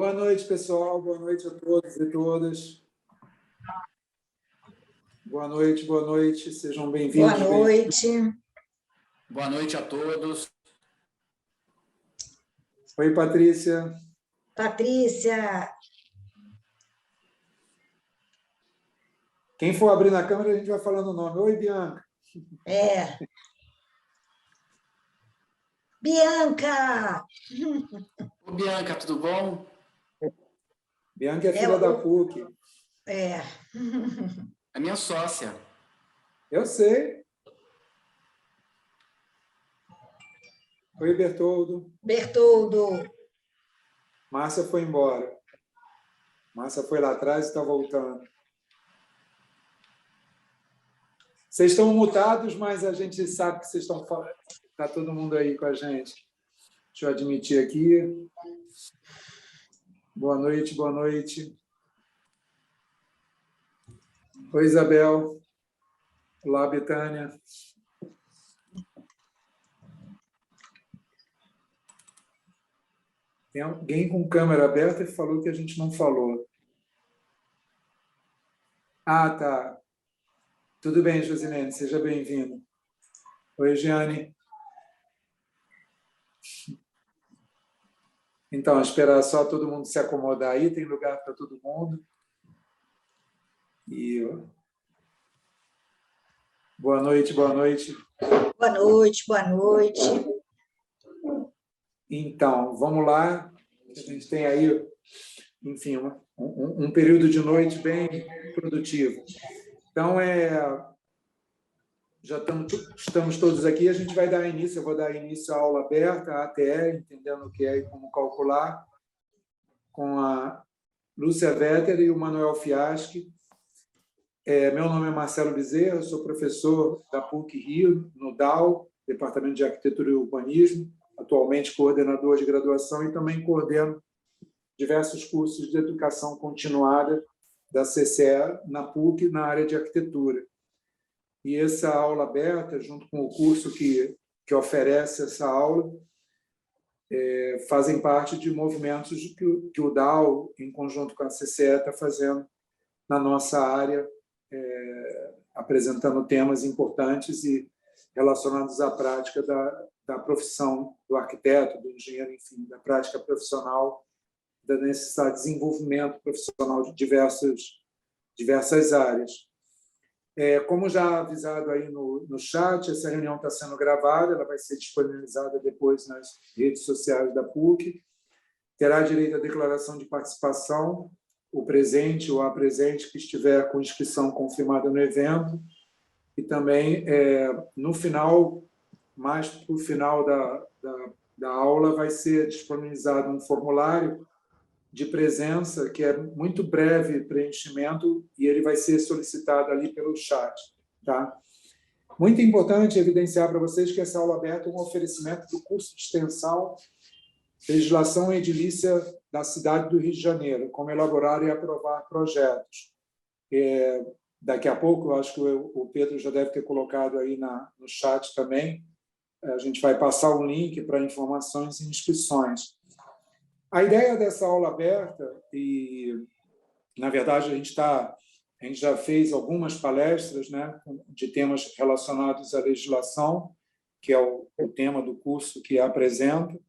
Boa noite, pessoal. Boa noite a todos e todas. Boa noite, boa noite. Sejam bem-vindos. Boa noite. Boa noite a todos. Oi, Patrícia. Patrícia. Quem for abrir na câmera, a gente vai falando o nome. Oi, Bianca. Bianca! Ô, Bianca, tudo bom? Bianca é filha da PUC. É. É minha sócia. Eu sei. Oi, Bertoldo. Bertoldo. Márcia foi embora. Márcia foi lá atrás e está voltando. Vocês estão mutados, mas a gente sabe que vocês estão falando. Está todo mundo aí com a gente. Deixa eu admitir aqui. Boa noite, boa noite. Oi, Isabel. Olá, Betânia. Tem alguém com câmera aberta que falou que a gente não falou. Ah, tá. Tudo bem, Josilene, seja bem-vindo. Oi, Giane. Então, esperar só todo mundo se acomodar aí, tem lugar para todo mundo. E boa noite, boa noite. Boa noite, boa noite. Então, vamos lá. A gente tem aí, enfim, um período de noite bem produtivo. Então, já estamos todos aqui, a gente vai dar início, eu vou dar início à aula aberta, a ATE, entendendo o que é e como calcular, com a Lúcia Vetter e o Manuel Fiaschi. Meu nome é Marcelo Bezerra, eu sou professor da PUC Rio, no DAU, Departamento de Arquitetura e Urbanismo, atualmente coordenador de graduação e também coordeno diversos cursos de educação continuada da CCE na PUC, na área de arquitetura. E essa aula aberta, junto com o curso que oferece essa aula, fazem parte de movimentos que o DAO, em conjunto com a CCE, está fazendo na nossa área, apresentando temas importantes e relacionados à prática da profissão do arquiteto, do engenheiro, enfim, da prática profissional, da necessidade de desenvolvimento profissional de diversas áreas. Como já avisado aí no chat, essa reunião está sendo gravada, ela vai ser disponibilizada depois nas redes sociais da PUC. Terá direito à declaração de participação o presente ou a presente que estiver com inscrição confirmada no evento. E também, no final, mais para o final da aula, vai ser disponibilizado um formulário de presença, que é muito breve preenchimento, e ele vai ser solicitado ali pelo chat. Tá? Muito importante evidenciar para vocês que essa aula aberta é um oferecimento do curso de extensão Legislação e Edilícia da cidade do Rio de Janeiro, como elaborar e aprovar projetos. Daqui a pouco, eu acho que o Pedro já deve ter colocado aí no chat também, a gente vai passar um link para informações e inscrições. A ideia dessa aula aberta, e, na verdade, a gente já fez algumas palestras, né, de temas relacionados à legislação, que é o tema do curso que apresento,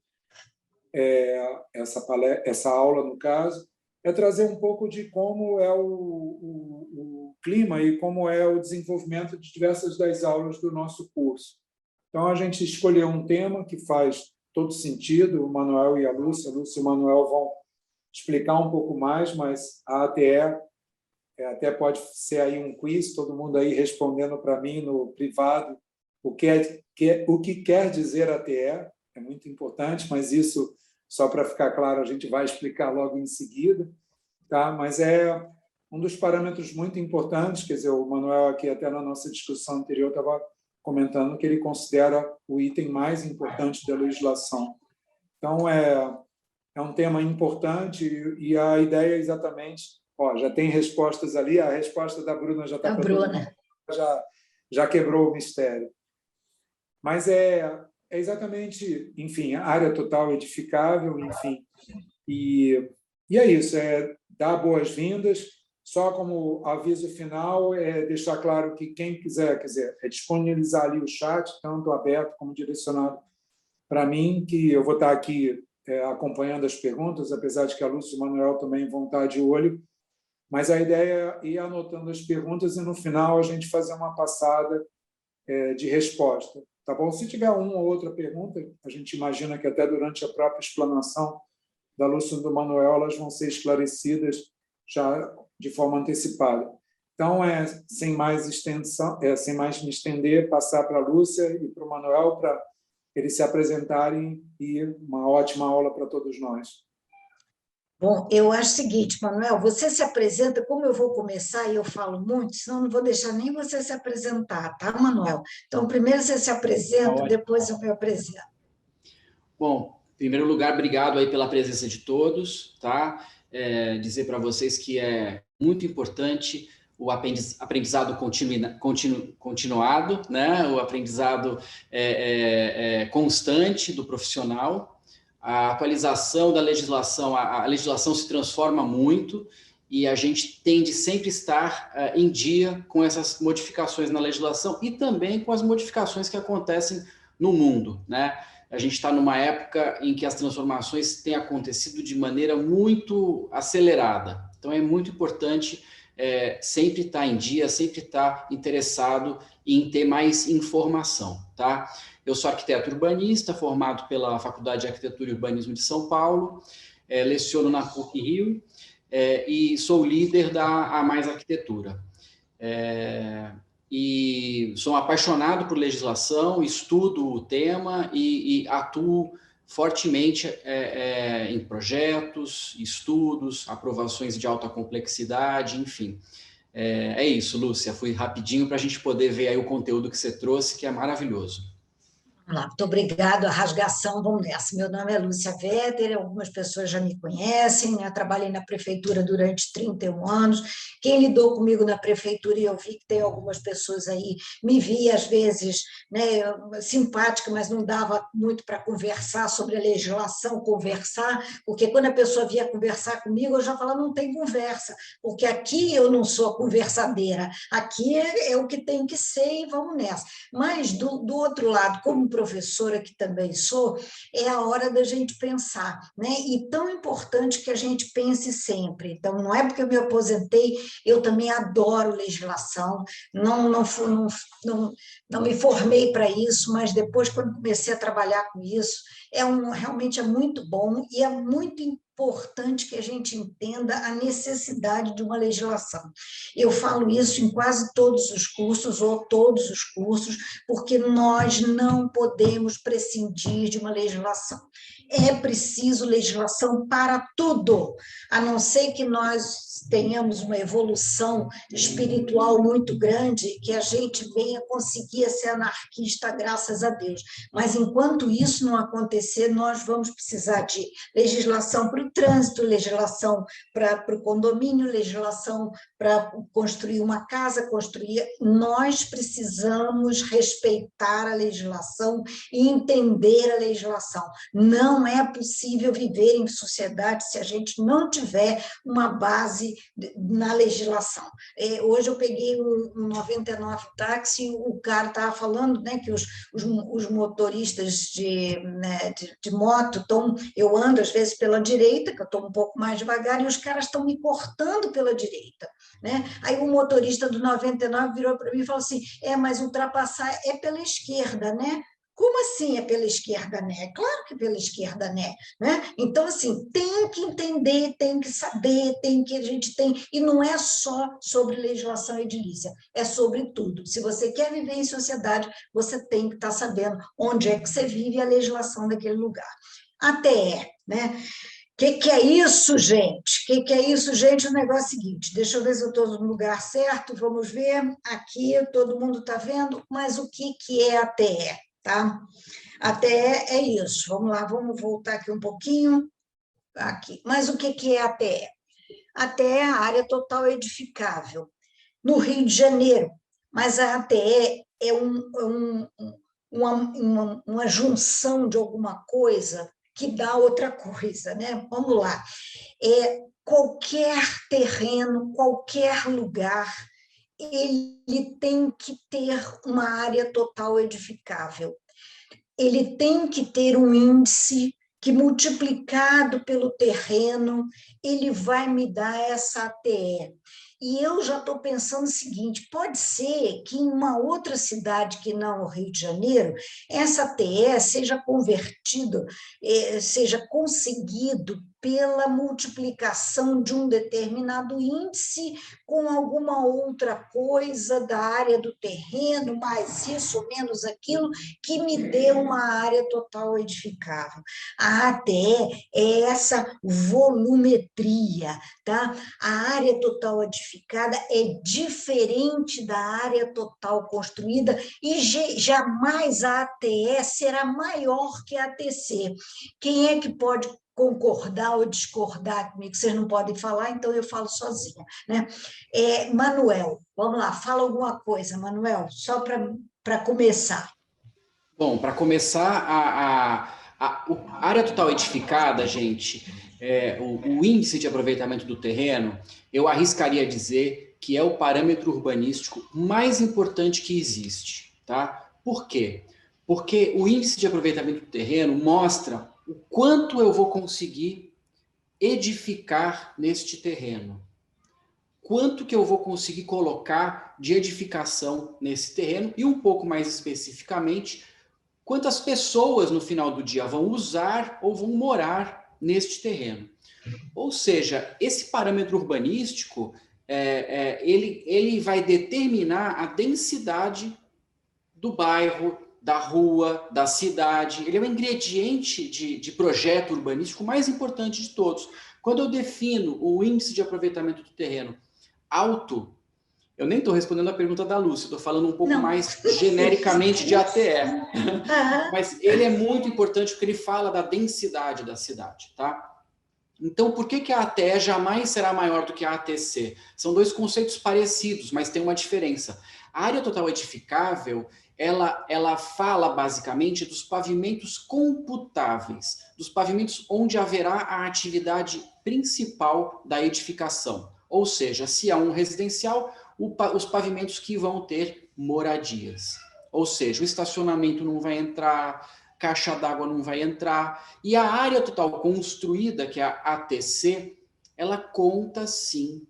essa aula, no caso, é trazer um pouco de como é o clima e como é o desenvolvimento de diversas das aulas do nosso curso. Então, a gente escolheu um tema que faz todo sentido, o Manuel e a Lúcia e o Manuel vão explicar um pouco mais, mas a ATE até pode ser aí um quiz, todo mundo aí respondendo para mim no privado o que quer dizer ATE, é muito importante, mas isso, só para ficar claro, a gente vai explicar logo em seguida, tá? Mas é um dos parâmetros muito importantes, quer dizer, o Manuel aqui até na nossa discussão anterior estava comentando que ele considera o item mais importante da legislação. Então, é um tema importante e a ideia é exatamente... já tem respostas ali, a resposta da Bruna já está para todo mundo, já quebrou o mistério. Mas é exatamente, enfim, a área total edificável, enfim, e E é isso, dar boas-vindas. Só como aviso final, deixar claro que quem quiser disponibilizar ali o chat, tanto aberto como direcionado para mim, que eu vou estar aqui acompanhando as perguntas, apesar de que a Lúcia e o Manuel também vão estar de olho, mas a ideia é ir anotando as perguntas e, no final, a gente fazer uma passada de resposta. Tá bom? Se tiver uma ou outra pergunta, a gente imagina que até durante a própria explanação da Lúcia e do Manuel, elas vão ser esclarecidas já de forma antecipada. Então, sem mais extensão, sem mais me estender, passar para a Lúcia e para o Manuel para eles se apresentarem e uma ótima aula para todos nós. Bom, eu acho o seguinte, Manuel, você se apresenta, como eu vou começar e eu falo muito, senão não vou deixar nem você se apresentar, tá, Manuel? Então, primeiro você se apresenta, depois eu me apresento. Bom, em primeiro lugar, obrigado aí pela presença de todos, tá? Dizer para vocês que é muito importante o aprendizado continuado, né? O aprendizado constante do profissional. A atualização da legislação, a legislação se transforma muito e a gente tende sempre a estar em dia com essas modificações na legislação e também com as modificações que acontecem no mundo, né? A gente está numa época em que as transformações têm acontecido de maneira muito acelerada. Então, é muito importante sempre estar em dia, sempre estar interessado em ter mais informação, tá? Eu sou arquiteto urbanista, formado pela Faculdade de Arquitetura e Urbanismo de São Paulo, leciono na PUC-Rio e sou líder da A Mais Arquitetura. E sou apaixonado por legislação, estudo o tema e atuo fortemente em projetos, estudos, aprovações de alta complexidade, enfim. É isso, Lúcia, fui rapidinho para a gente poder ver aí o conteúdo que você trouxe, que é maravilhoso. Vamos lá, muito obrigado, a rasgação, vamos nessa. Meu nome é Lúcia Vetter, algumas pessoas já me conhecem, né? Eu trabalhei na prefeitura durante 31 anos, quem lidou comigo na prefeitura, e eu vi que tem algumas pessoas aí, me via às vezes, né, simpática, mas não dava muito para conversar sobre a legislação, porque quando a pessoa via conversar comigo, eu já falava, não tem conversa, porque aqui eu não sou conversadeira, aqui é o que tem que ser e vamos nessa. Mas, do outro lado, como professora que também sou, é a hora da gente pensar, né? E tão importante que a gente pense sempre. Então, não é porque eu me aposentei, eu também adoro legislação, não me formei para isso, mas depois, quando comecei a trabalhar com isso, realmente é muito bom e é muito importante que a gente entenda a necessidade de uma legislação. Eu falo isso em quase todos os cursos, ou todos os cursos, porque nós não podemos prescindir de uma legislação. É preciso legislação para tudo, a não ser que nós tenhamos uma evolução espiritual muito grande, que a gente venha conseguir ser anarquista, graças a Deus. Mas, enquanto isso não acontecer, nós vamos precisar de legislação para o trânsito, legislação para o condomínio, legislação para construir uma casa, Nós precisamos respeitar a legislação e entender a legislação. Não é possível viver em sociedade se a gente não tiver uma base na legislação. Hoje eu peguei um 99 táxi, o cara estava falando, né, que os motoristas de moto eu ando às vezes pela direita, que eu estou um pouco mais devagar, e os caras estão me cortando pela direita, né? Aí o motorista do 99 virou para mim e falou assim, mas ultrapassar é pela esquerda, né? Como assim é pela esquerda, né? É claro que é pela esquerda, né? Então, assim, tem que entender, tem que saber, a gente tem... E não é só sobre legislação edilícia, é sobre tudo. Se você quer viver em sociedade, você tem que estar sabendo onde é que você vive e a legislação daquele lugar. ATE, né? O que é isso, gente? O que é isso, gente? O negócio é o seguinte, deixa eu ver se eu estou no lugar certo, vamos ver, aqui todo mundo está vendo, mas o que é ATE? Tá? ATE é isso, vamos lá, vamos voltar aqui um pouquinho, aqui. Mas o que é ATE? ATE é a área total edificável, no Rio de Janeiro, mas a ATE é uma junção de alguma coisa que dá outra coisa, né? Vamos lá. Qualquer terreno, qualquer lugar, ele tem que ter uma área total edificável. Ele tem que ter um índice que, multiplicado pelo terreno, ele vai me dar essa ATE. E eu já estou pensando o seguinte, pode ser que em uma outra cidade que não o Rio de Janeiro, essa ATE seja convertida, seja conseguido pela multiplicação de um determinado índice com alguma outra coisa da área do terreno, mais isso, menos aquilo, que me dê uma área total edificável. A ATE é essa volumetria, tá? A área total edificada é diferente da área total construída e jamais a ATE será maior que a ATC. Quem é que pode concordar ou discordar comigo? Vocês não podem falar, então eu falo sozinha, né? Manuel, vamos lá, fala alguma coisa, Manuel, só para começar. Bom, para começar, a área total edificada, gente, o índice de aproveitamento do terreno, eu arriscaria dizer que é o parâmetro urbanístico mais importante que existe, tá? Por quê? Porque o índice de aproveitamento do terreno mostra o quanto eu vou conseguir edificar neste terreno. Quanto que eu vou conseguir colocar de edificação nesse terreno e, um pouco mais especificamente, quantas pessoas no final do dia vão usar ou vão morar neste terreno. Ou seja, esse parâmetro urbanístico, ele vai determinar a densidade do bairro, da rua, da cidade. Ele é o ingrediente de projeto urbanístico mais importante de todos. Quando eu defino o índice de aproveitamento do terreno alto, eu nem estou respondendo a pergunta da Lúcia, estou falando um pouco mais genericamente de ATE. Mas ele é muito importante porque ele fala da densidade da cidade, tá? Então, por que a ATE jamais será maior do que a ATC? São dois conceitos parecidos, mas tem uma diferença. A área total edificável, ela fala basicamente dos pavimentos computáveis, dos pavimentos onde haverá a atividade principal da edificação. Ou seja, se há um residencial, os pavimentos que vão ter moradias. Ou seja, o estacionamento não vai entrar, caixa d'água não vai entrar. E a área total construída, que é a ATC, ela conta sim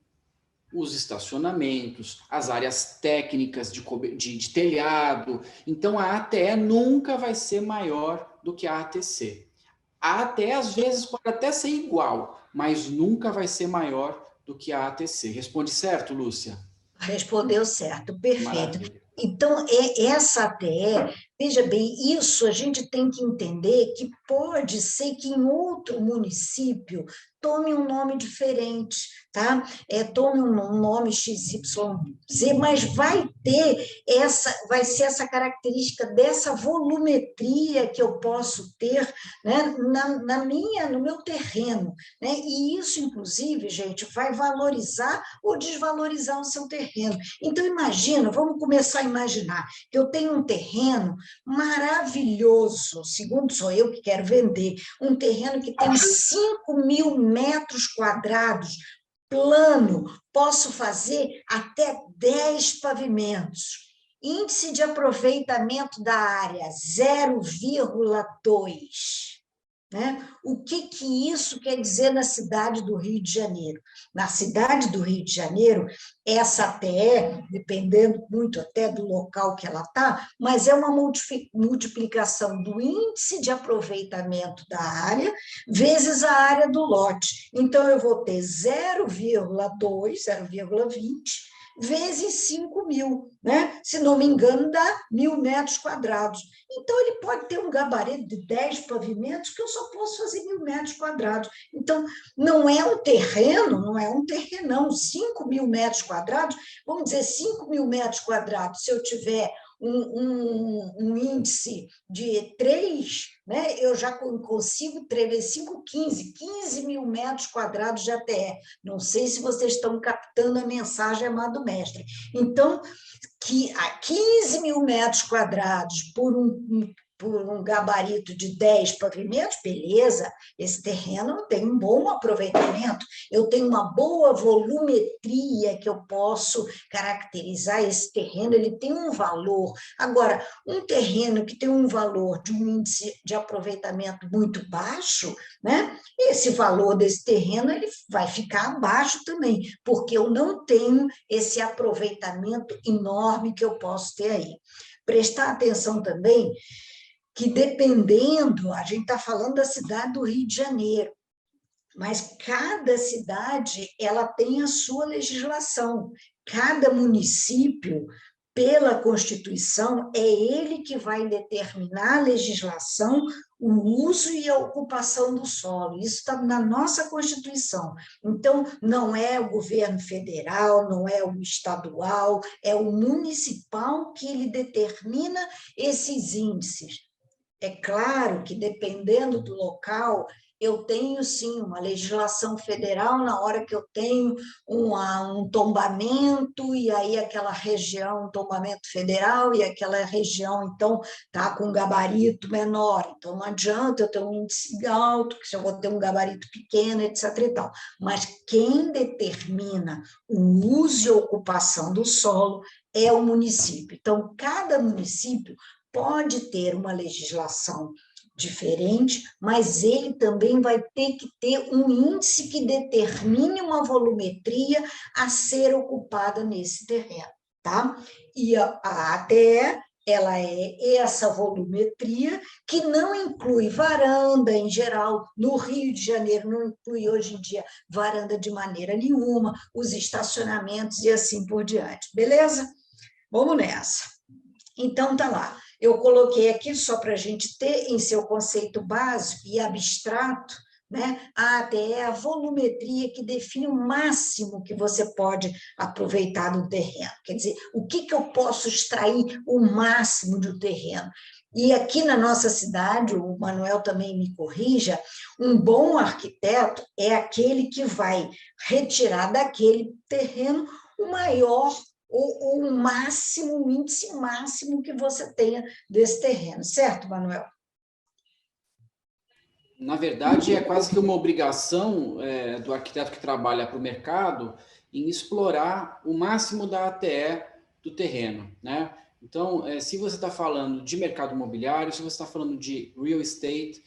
os estacionamentos, as áreas técnicas de telhado. Então, a ATE nunca vai ser maior do que a ATC. A ATE, às vezes, pode até ser igual, mas nunca vai ser maior do que a ATC. Responde certo, Lúcia? Respondeu certo, perfeito. Maravilha. Então, essa ATE, veja bem, isso a gente tem que entender que pode ser que em outro município tome um nome diferente, tá? Tome um nome XYZ, mas vai ser essa característica dessa volumetria que eu posso ter, né, no meu terreno, né? E isso, inclusive, gente, vai valorizar ou desvalorizar o seu terreno. Então, imagina, vamos começar a imaginar que eu tenho um terreno maravilhoso, segundo sou eu que quero vender, um terreno que tem 5.000 metros quadrados, plano, posso fazer até 10 pavimentos. Índice de aproveitamento da área, 0,2. Né? O que isso quer dizer na cidade do Rio de Janeiro? Na cidade do Rio de Janeiro, essa ATE, dependendo muito até do local que ela está, mas é uma multiplicação do índice de aproveitamento da área vezes a área do lote. Então, eu vou ter 0,2, 0,20, vezes 5.000, né? Se não me engano, dá 1.000 metros quadrados. Então, ele pode ter um gabarito de 10 pavimentos, que eu só posso fazer 1.000 metros quadrados. Então, não é um terreno, não é um terrenão, 5.000 metros quadrados, vamos dizer 5.000 metros quadrados, se eu tiver um índice de 3, né, eu já consigo 3 vezes 5, 15.000 metros quadrados de ATE. Não sei se vocês estão captando a mensagem, amado mestre. Então, que a 15.000 metros quadrados por por um gabarito de 10 pavimentos, beleza, esse terreno tem um bom aproveitamento, eu tenho uma boa volumetria que eu posso caracterizar esse terreno, ele tem um valor. Agora, um terreno que tem um valor de um índice de aproveitamento muito baixo, né? Esse valor desse terreno ele vai ficar abaixo também, porque eu não tenho esse aproveitamento enorme que eu posso ter aí. Prestar atenção também que dependendo, a gente está falando da cidade do Rio de Janeiro, mas cada cidade ela tem a sua legislação, cada município, pela Constituição, é ele que vai determinar a legislação, o uso e a ocupação do solo. Isso está na nossa Constituição. Então, não é o governo federal, não é o estadual, é o municipal que ele determina esses índices. É claro que, dependendo do local, eu tenho, sim, uma legislação federal na hora que eu tenho um tombamento, e aí aquela região, um tombamento federal, e aquela região, então, está com um gabarito menor. Então, não adianta eu ter um índice alto, que se eu vou ter um gabarito pequeno, etc. e tal. Mas quem determina o uso e ocupação do solo é o município. Então, cada município pode ter uma legislação diferente, mas ele também vai ter que ter um índice que determine uma volumetria a ser ocupada nesse terreno, tá? E a ATE, ela é essa volumetria que não inclui varanda em geral, no Rio de Janeiro não inclui hoje em dia varanda de maneira nenhuma, os estacionamentos e assim por diante, beleza? Vamos nessa. Então, tá lá. Eu coloquei aqui só para a gente ter em seu conceito básico e abstrato, né? A ATE é a volumetria que define o máximo que você pode aproveitar do terreno. Quer dizer, o que eu posso extrair o máximo do terreno? E aqui na nossa cidade, o Manuel também me corrija, um bom arquiteto é aquele que vai retirar daquele terreno o maior ou o máximo, o índice máximo que você tenha desse terreno, certo, Manuel? Na verdade, é quase que uma obrigação do arquiteto que trabalha para o mercado em explorar o máximo da ATE do terreno, né? Então, se você está falando de mercado imobiliário, se você está falando de real estate,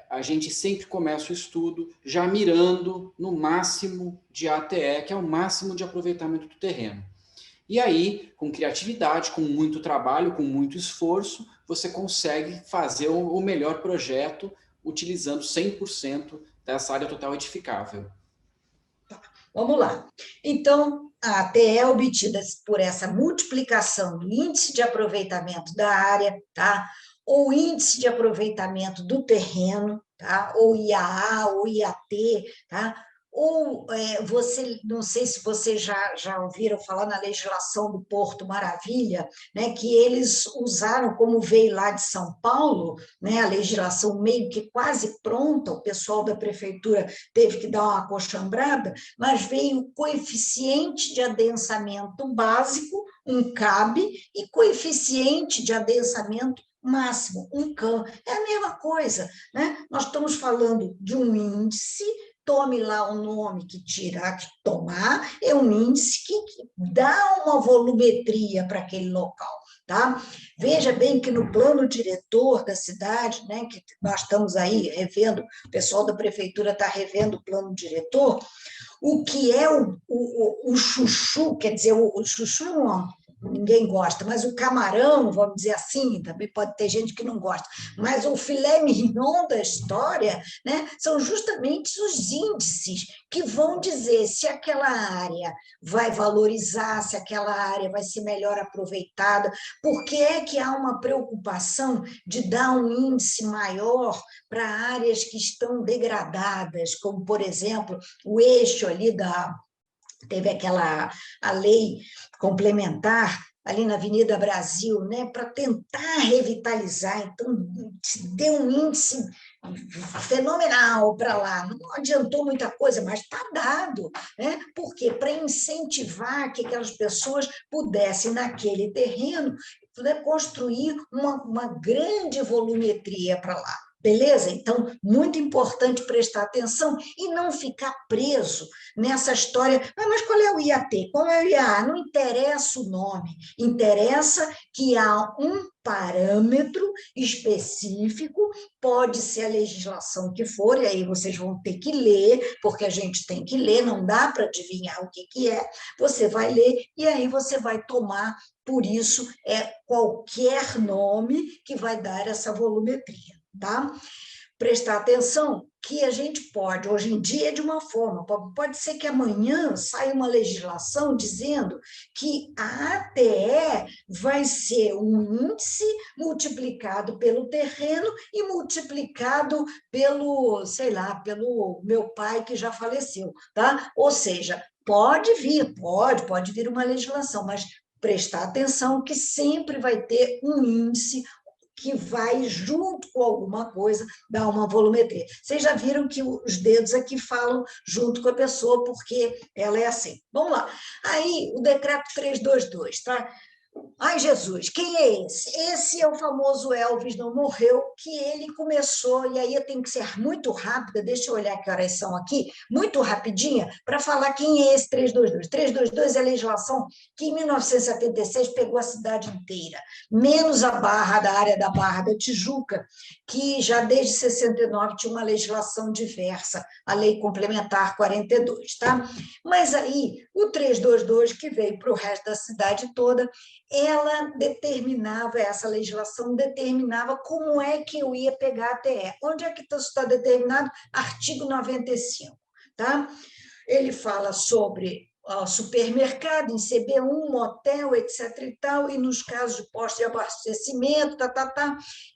a gente sempre começa o estudo já mirando no máximo de ATE, que é o máximo de aproveitamento do terreno. E aí, com criatividade, com muito trabalho, com muito esforço, você consegue fazer o melhor projeto utilizando 100% dessa área total edificável. Vamos lá. Então, a ATE é obtida por essa multiplicação do índice de aproveitamento da área, tá? Ou índice de aproveitamento do terreno, tá? Ou IAA ou IAT, tá? Ou você, não sei se vocês já ouviram falar na legislação do Porto Maravilha, né, que eles usaram, como veio lá de São Paulo, né, a legislação meio que quase pronta, o pessoal da prefeitura teve que dar uma acochambrada, mas veio o coeficiente de adensamento básico, um CAB, e coeficiente de adensamento máximo, um CAM. É a mesma coisa, né? Nós estamos falando de um índice, tome lá o nome que tirar, que tomar, é um índice que dá uma volumetria para aquele local, tá? Veja bem que no plano diretor da cidade, né, que nós estamos aí revendo, o pessoal da prefeitura está revendo o plano diretor, o que é o chuchu, quer dizer, o chuchu não, ninguém gosta, mas o camarão, vamos dizer assim, também pode ter gente que não gosta, mas o filé mignon da história, né, são justamente os índices que vão dizer se aquela área vai valorizar, se aquela área vai ser melhor aproveitada, por que é que há uma preocupação de dar um índice maior para áreas que estão degradadas, como, por exemplo, o eixo ali teve a lei complementar ali na Avenida Brasil, né, para tentar revitalizar, então deu um índice fenomenal para lá, não adiantou muita coisa, mas está dado, né? Por quê? Para incentivar que aquelas pessoas pudessem, naquele terreno, construir uma grande volumetria para lá. Beleza? Então, muito importante prestar atenção e não ficar preso nessa história. Mas qual é o IAT? Qual é o IAA? Não interessa o nome, interessa que há um parâmetro específico, pode ser a legislação que for, e aí vocês vão ter que ler, porque a gente tem que ler, não dá para adivinhar o que é, você vai ler, e aí você vai tomar, por isso, qualquer nome que vai dar essa volumetria. Tá? Prestar atenção que a gente pode, hoje em dia, de uma forma, pode ser que amanhã saia uma legislação dizendo que a ATE vai ser um índice multiplicado pelo terreno e multiplicado pelo, sei lá, pelo meu pai que já faleceu, tá? Ou seja, pode vir uma legislação, mas prestar atenção que sempre vai ter um índice que vai, junto com alguma coisa, dar uma volumetria. Vocês já viram que os dedos aqui falam junto com a pessoa, porque ela é assim. Vamos lá. Aí, o decreto 322, tá? Ai, Jesus, quem é esse? Esse é o famoso Elvis Não Morreu, que ele começou, e aí eu tenho que ser muito rápida, deixa eu olhar que horas são aqui, muito rapidinha, para falar quem é esse 322. 322 é a legislação que, em 1976, pegou a cidade inteira, menos a Barra, da área da Barra da Tijuca, que já desde 69 tinha uma legislação diversa, a Lei Complementar 42, tá? Mas aí, o 322, que veio para o resto da cidade toda, ela determinava, essa legislação determinava como é que eu ia pegar a TE. Onde é que está determinado? Artigo 95, tá? Ele fala sobre supermercado, em CB1, motel, etc. e tal, e nos casos de postos de abastecimento,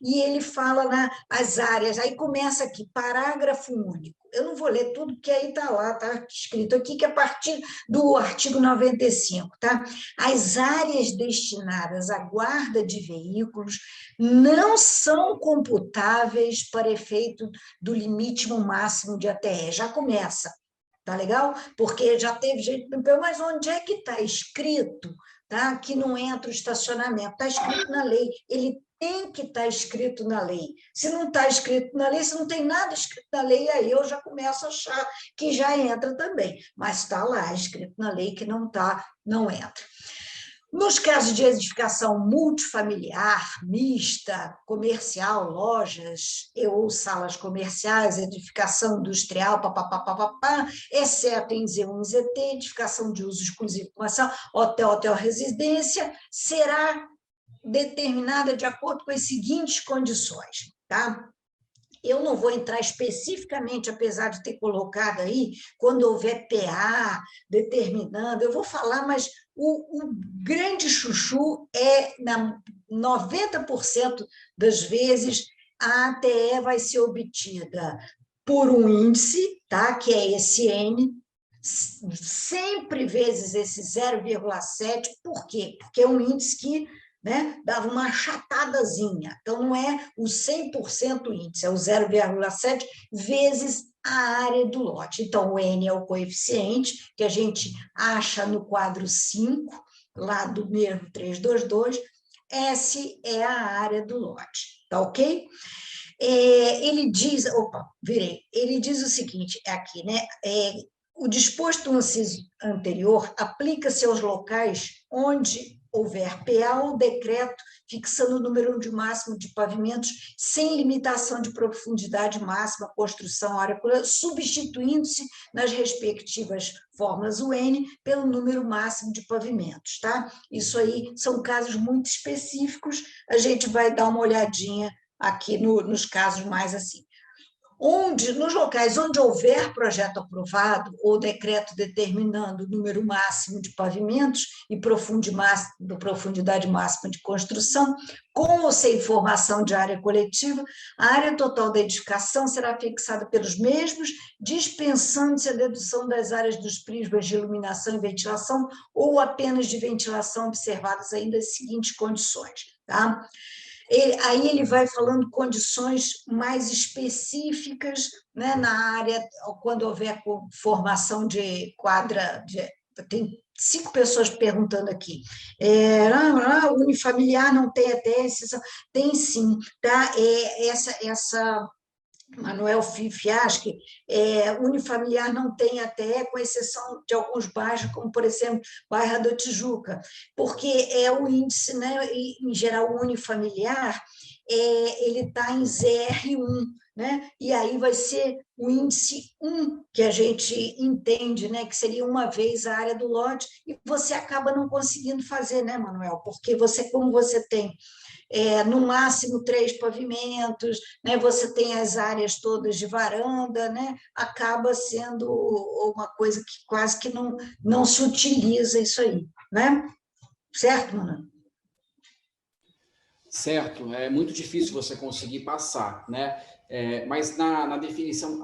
e ele fala as áreas, aí começa aqui, parágrafo único. Eu não vou ler tudo, porque aí está lá, está escrito aqui, que é a partir do artigo 95, tá? As áreas destinadas à guarda de veículos não são computáveis para efeito do limite máximo de ATE. Já começa. Tá legal? Porque já teve gente que me perguntou, mas onde é que está escrito, tá? Que não entra o estacionamento? Está escrito na lei. Ele tem que estar escrito na lei. Se não está escrito na lei, se não tem nada escrito na lei, aí eu já começo a achar que já entra também. Mas está lá escrito na lei que não está, não entra. Nos casos de edificação multifamiliar, mista, comercial, lojas ou salas comerciais, edificação industrial, exceto em Z1 e ZT, edificação de uso exclusivo comercial, hotel, residência, será determinada de acordo com as seguintes condições, tá? Eu não vou entrar especificamente, apesar de ter colocado aí, quando houver PA determinando, eu vou falar, mas o grande chuchu é, 90% das vezes, a ATE vai ser obtida por um índice, tá? Que é esse N, sempre vezes esse 0,7, por quê? Porque é um índice que dava uma achatadazinha. Então, não é o 100% índice, é o 0,7 vezes a área do lote. Então, o N é o coeficiente que a gente acha no quadro 5, lá do mesmo 322, S é a área do lote, tá ok? Ele diz, ele diz o seguinte, aqui, o disposto no inciso anterior aplica-se aos locais onde houver PA ou decreto fixando o número de máximo de pavimentos sem limitação de profundidade máxima, construção, área, substituindo-se nas respectivas fórmulas UN pelo número máximo de pavimentos, tá? Isso aí são casos muito específicos, a gente vai dar uma olhadinha aqui nos casos mais assim. Nos locais onde houver projeto aprovado ou decreto determinando o número máximo de pavimentos e profundidade máxima de construção, com ou sem formação de área coletiva, a área total da edificação será fixada pelos mesmos, dispensando-se a dedução das áreas dos prismas de iluminação e ventilação ou apenas de ventilação, observadas ainda as seguintes condições, tá? Aí ele vai falando condições mais específicas, na área, quando houver formação de quadra, tem 5 pessoas perguntando aqui. O unifamiliar não tem ATE? Tem sim, tá? Essa Manuel Fiaschi, unifamiliar não tem ATE, com exceção de alguns bairros, como, por exemplo, Barra da Tijuca, porque é o índice, né, em geral, o unifamiliar, ele está em ZR1, né? E aí vai ser o índice 1, que a gente entende, né, que seria uma vez a área do lote, e você acaba não conseguindo fazer, né, Manuel? Porque como você tem no máximo 3 pavimentos, né? Você tem as áreas todas de varanda, né? Acaba sendo uma coisa que quase que não se utiliza isso aí, né? Certo, Manuel? Certo, é muito difícil você conseguir passar, né? Mas na definição,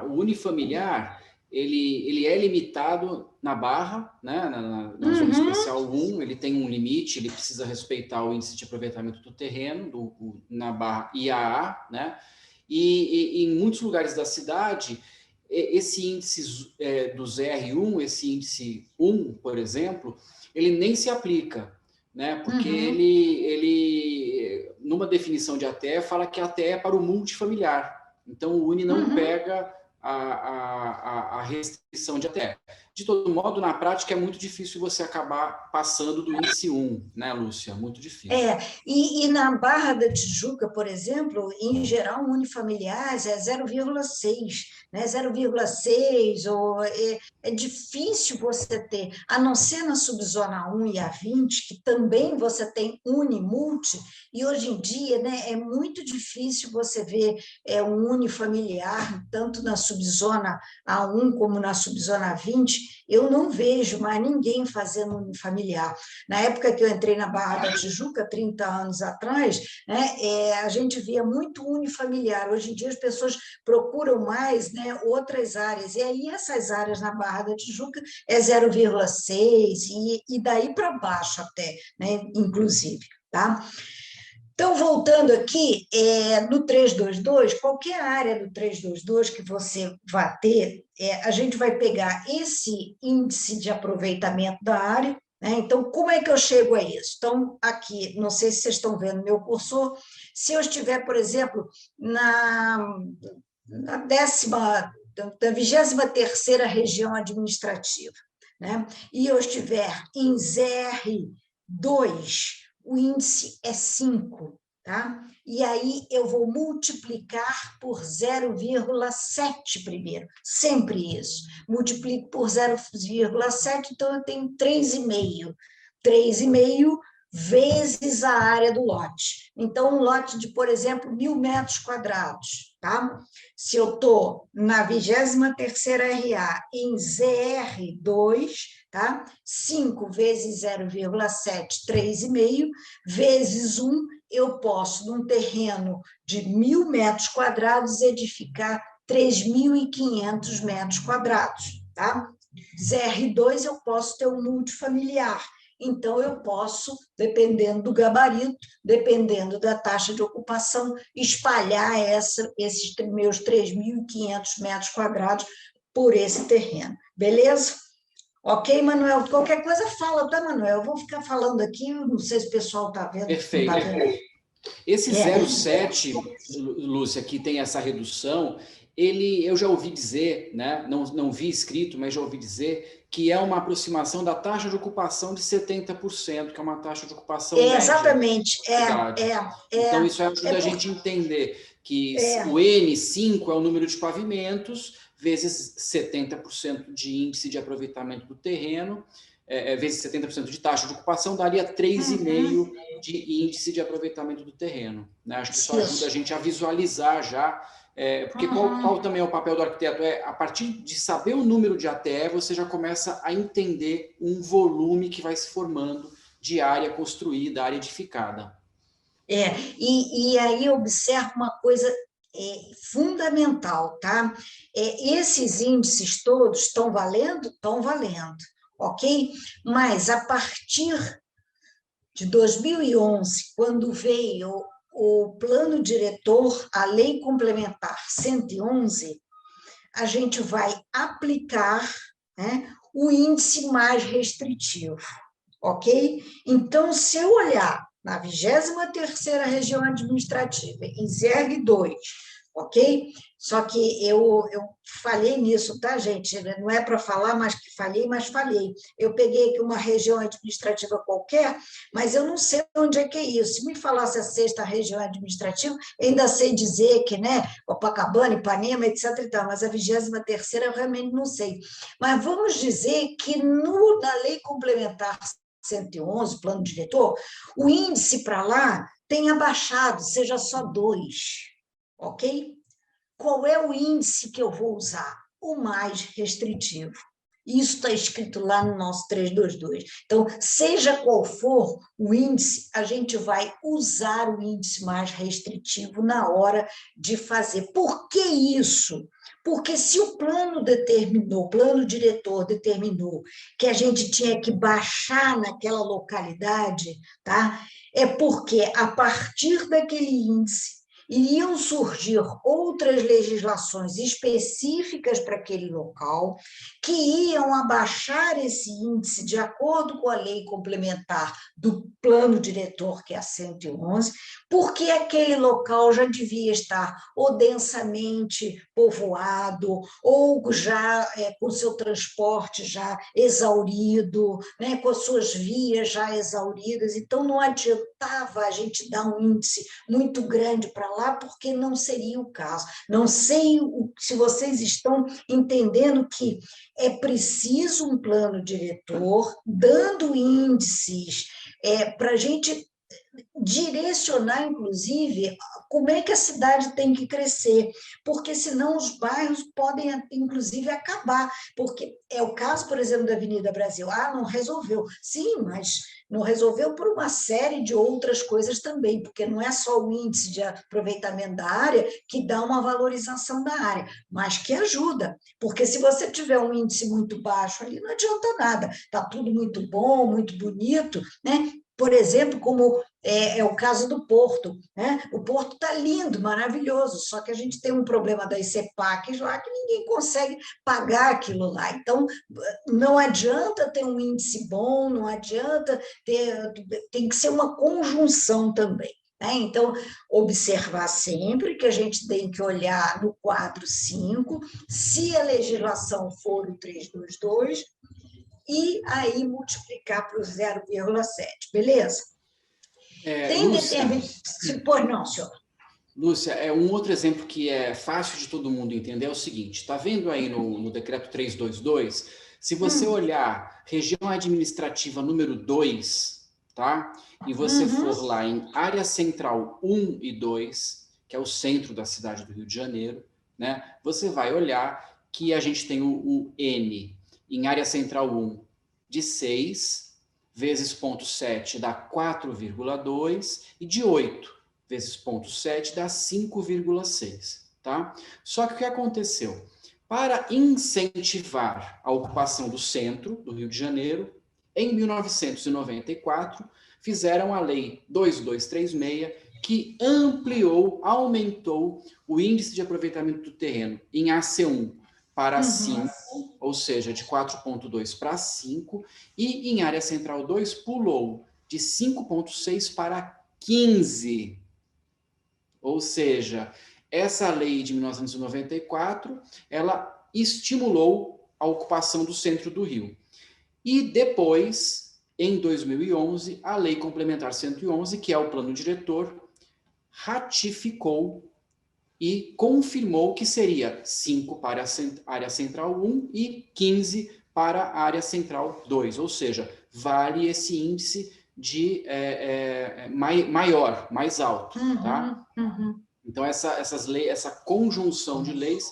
o unifamiliar, ele é limitado na Barra, né? Na zona especial 1, ele tem um limite, ele precisa respeitar o índice de aproveitamento do terreno, na Barra IAA, né? E em muitos lugares da cidade, esse índice do ZR1, esse índice 1, por exemplo, ele nem se aplica, né? Porque ele, numa definição de ATE, fala que a ATE é para o multifamiliar. Então, o UNI não pega a restrição de ATE. De todo modo, na prática, é muito difícil você acabar passando do índice 1, né, Lúcia? Muito difícil. E na Barra da Tijuca, por exemplo, em geral, unifamiliares é 0,6, né? 0,6, ou é difícil você ter, a não ser na subzona 1 e a 20, que também você tem unimulti, e hoje em dia, né, é muito difícil você ver um unifamiliar, tanto na subzona A1 como na subzona 20, eu não vejo mais ninguém fazendo unifamiliar. Na época que eu entrei na Barra da Tijuca, 30 anos atrás, né, a gente via muito unifamiliar. Hoje em dia as pessoas procuram mais, né, outras áreas, e aí essas áreas na Barra da Tijuca é 0,6 e daí para baixo até, né, inclusive, tá? Então, voltando aqui, no 322, qualquer área do 322 que você vá ter, a gente vai pegar esse índice de aproveitamento da área, né? Então, como é que eu chego a isso? Então, aqui, não sei se vocês estão vendo meu cursor, se eu estiver, por exemplo, na 23ª região administrativa, né? E eu estiver em ZR2, o índice é 5, tá? E aí eu vou multiplicar por 0,7 primeiro, sempre isso. Multiplico por 0,7, então eu tenho 3,5. 3,5 vezes a área do lote. Então, um lote de, por exemplo, 1.000 metros quadrados, tá? Se eu estou na 23ª RA em ZR2, tá? 5 vezes 0,7, 3,5, vezes 1, eu posso, num terreno de 1.000 metros quadrados, edificar 3.500 metros quadrados, tá? ZR2 eu posso ter um multifamiliar, então eu posso, dependendo do gabarito, dependendo da taxa de ocupação, espalhar esses meus 3.500 metros quadrados por esse terreno, beleza? Ok, Manuel? Qualquer coisa fala, tá, Manuel? Eu vou ficar falando aqui, não sei se o pessoal está vendo. Perfeito. Tá vendo. Esse 0,7, Lúcia, que tem essa redução, eu já ouvi dizer, né? Não vi escrito, mas já ouvi dizer que é uma aproximação da taxa de ocupação de 70%, que é uma taxa de ocupação média. Exatamente. Então, isso ajuda a gente a entender que o N5 é o número de pavimentos, vezes 70% de índice de aproveitamento do terreno, vezes 70% de taxa de ocupação, daria 3,5% de índice de aproveitamento do terreno, né? Acho que isso ajuda a gente a visualizar já, porque qual também é o papel do arquiteto? A partir de saber o número de ATE, você já começa a entender um volume que vai se formando de área construída, área edificada. E aí eu observo uma coisa fundamental, tá? Esses índices todos estão valendo? Estão valendo, ok? Mas a partir de 2011, quando veio o plano diretor, a lei complementar 111, a gente vai aplicar, né, o índice mais restritivo, ok? Então, se eu olhar na 23ª região administrativa, em ZERG 2, ok? Só que eu falei nisso, tá, gente? Não é para falar, mas que falei, mas falei. Eu peguei aqui uma região administrativa qualquer, mas eu não sei onde é que é isso. Se me falasse a 6ª região administrativa, eu ainda sei dizer que, né, Copacabana, Ipanema, etc. e tal, mas a 23ª eu realmente não sei. Mas vamos dizer que na Lei Complementar 111, plano diretor, o índice para lá tenha baixado, seja só 2, ok? Qual é o índice que eu vou usar? O mais restritivo. Isso está escrito lá no nosso 322. Então, seja qual for o índice, a gente vai usar o índice mais restritivo na hora de fazer. Por que isso? Porque se o plano determinou, o plano diretor determinou que a gente tinha que baixar naquela localidade, tá? É porque a partir daquele índice iriam surgir outras legislações específicas para aquele local, que iam abaixar esse índice de acordo com a lei complementar do plano diretor, que é a 111, porque aquele local já devia estar ou densamente povoado, ou já com seu transporte já exaurido, né, com as suas vias já exauridas. Então, não adiantava a gente dar um índice muito grande para lá, porque não seria o caso. Não sei se vocês estão entendendo que é preciso um plano diretor, dando índices para a gente direcionar, inclusive, como é que a cidade tem que crescer, porque senão os bairros podem, inclusive, acabar, porque é o caso, por exemplo, da Avenida Brasil. Não resolveu. Sim, mas não resolveu por uma série de outras coisas também, porque não é só o índice de aproveitamento da área que dá uma valorização da área, mas que ajuda, porque se você tiver um índice muito baixo ali, não adianta nada, está tudo muito bom, muito bonito, né? Por exemplo, como é o caso do Porto, né? O Porto está lindo, maravilhoso, só que a gente tem um problema das CEPACs lá que ninguém consegue pagar aquilo lá. Então, não adianta ter um índice bom, não adianta ter, tem que ser uma conjunção também. Né? Então, observar sempre que a gente tem que olhar no quadro 5, se a legislação for o 322, e aí multiplicar para o 0,7, beleza? Tem determinado... Pois não, senhor. Lúcia, um outro exemplo que é fácil de todo mundo entender é o seguinte, está vendo aí no decreto 322, se você olhar região administrativa número 2, tá? E você for lá em área central 1 e 2, que é o centro da cidade do Rio de Janeiro, né? Você vai olhar que a gente tem o N em área central 1 de 6, vezes 0,7 dá 4,2, e de 8 vezes 0,7 dá 5,6, tá? Só que o que aconteceu? Para incentivar a ocupação do centro do Rio de Janeiro, em 1994, fizeram a Lei 2236, que ampliou, aumentou o índice de aproveitamento do terreno em AC1 para 5, ou seja, de 4,2 para 5, e em área central 2 pulou de 5,6 para 15. Ou seja, essa lei de 1994, ela estimulou a ocupação do centro do Rio. E depois, em 2011, a Lei Complementar 111, que é o plano diretor, ratificou e confirmou que seria 5 para a área central 1 e 15 para a área central 2, ou seja, vale esse índice de maior, mais alto. Tá? Então, essa conjunção de leis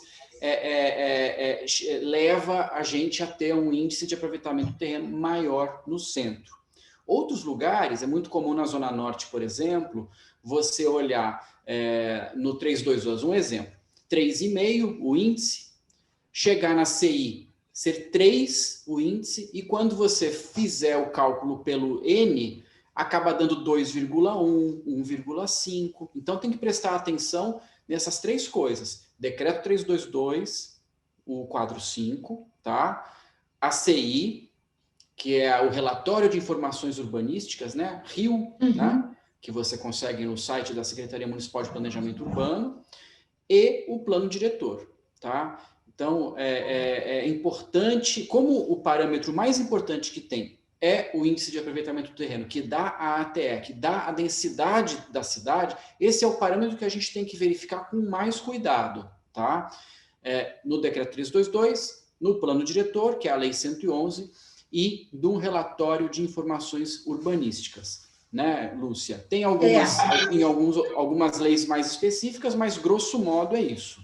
leva a gente a ter um índice de aproveitamento do terreno maior no centro. Outros lugares, é muito comum na Zona Norte, por exemplo, você olhar no 322, um exemplo, 3,5 o índice, chegar na CI, ser 3 o índice, e quando você fizer o cálculo pelo N, acaba dando 2,1, 1,5. Então, tem que prestar atenção nessas três coisas. Decreto 322, o quadro 5, tá? ACI, que é o Relatório de Informações Urbanísticas, né? RIU, né? Que você consegue no site da Secretaria Municipal de Planejamento Urbano, e o plano diretor, tá? Então, é importante, como o parâmetro mais importante que tem é o índice de aproveitamento do terreno, que dá a ATE, que dá a densidade da cidade, esse é o parâmetro que a gente tem que verificar com mais cuidado, tá? No decreto 322, no plano diretor, que é a lei 111, e do relatório de informações urbanísticas, né, Lúcia? Tem algumas leis mais específicas, mas grosso modo é isso.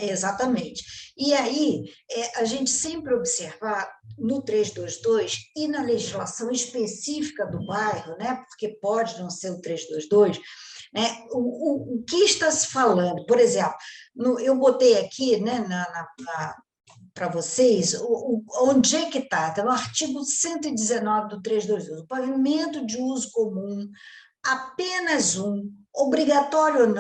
Exatamente. E aí, a gente sempre observar no 322 e na legislação específica do bairro, né, porque pode não ser o 322, né, o que está se falando, por exemplo, eu botei aqui, né, para vocês, onde é que está? Está no artigo 119 do 322, o pavimento de uso comum, apenas um, obrigatório ou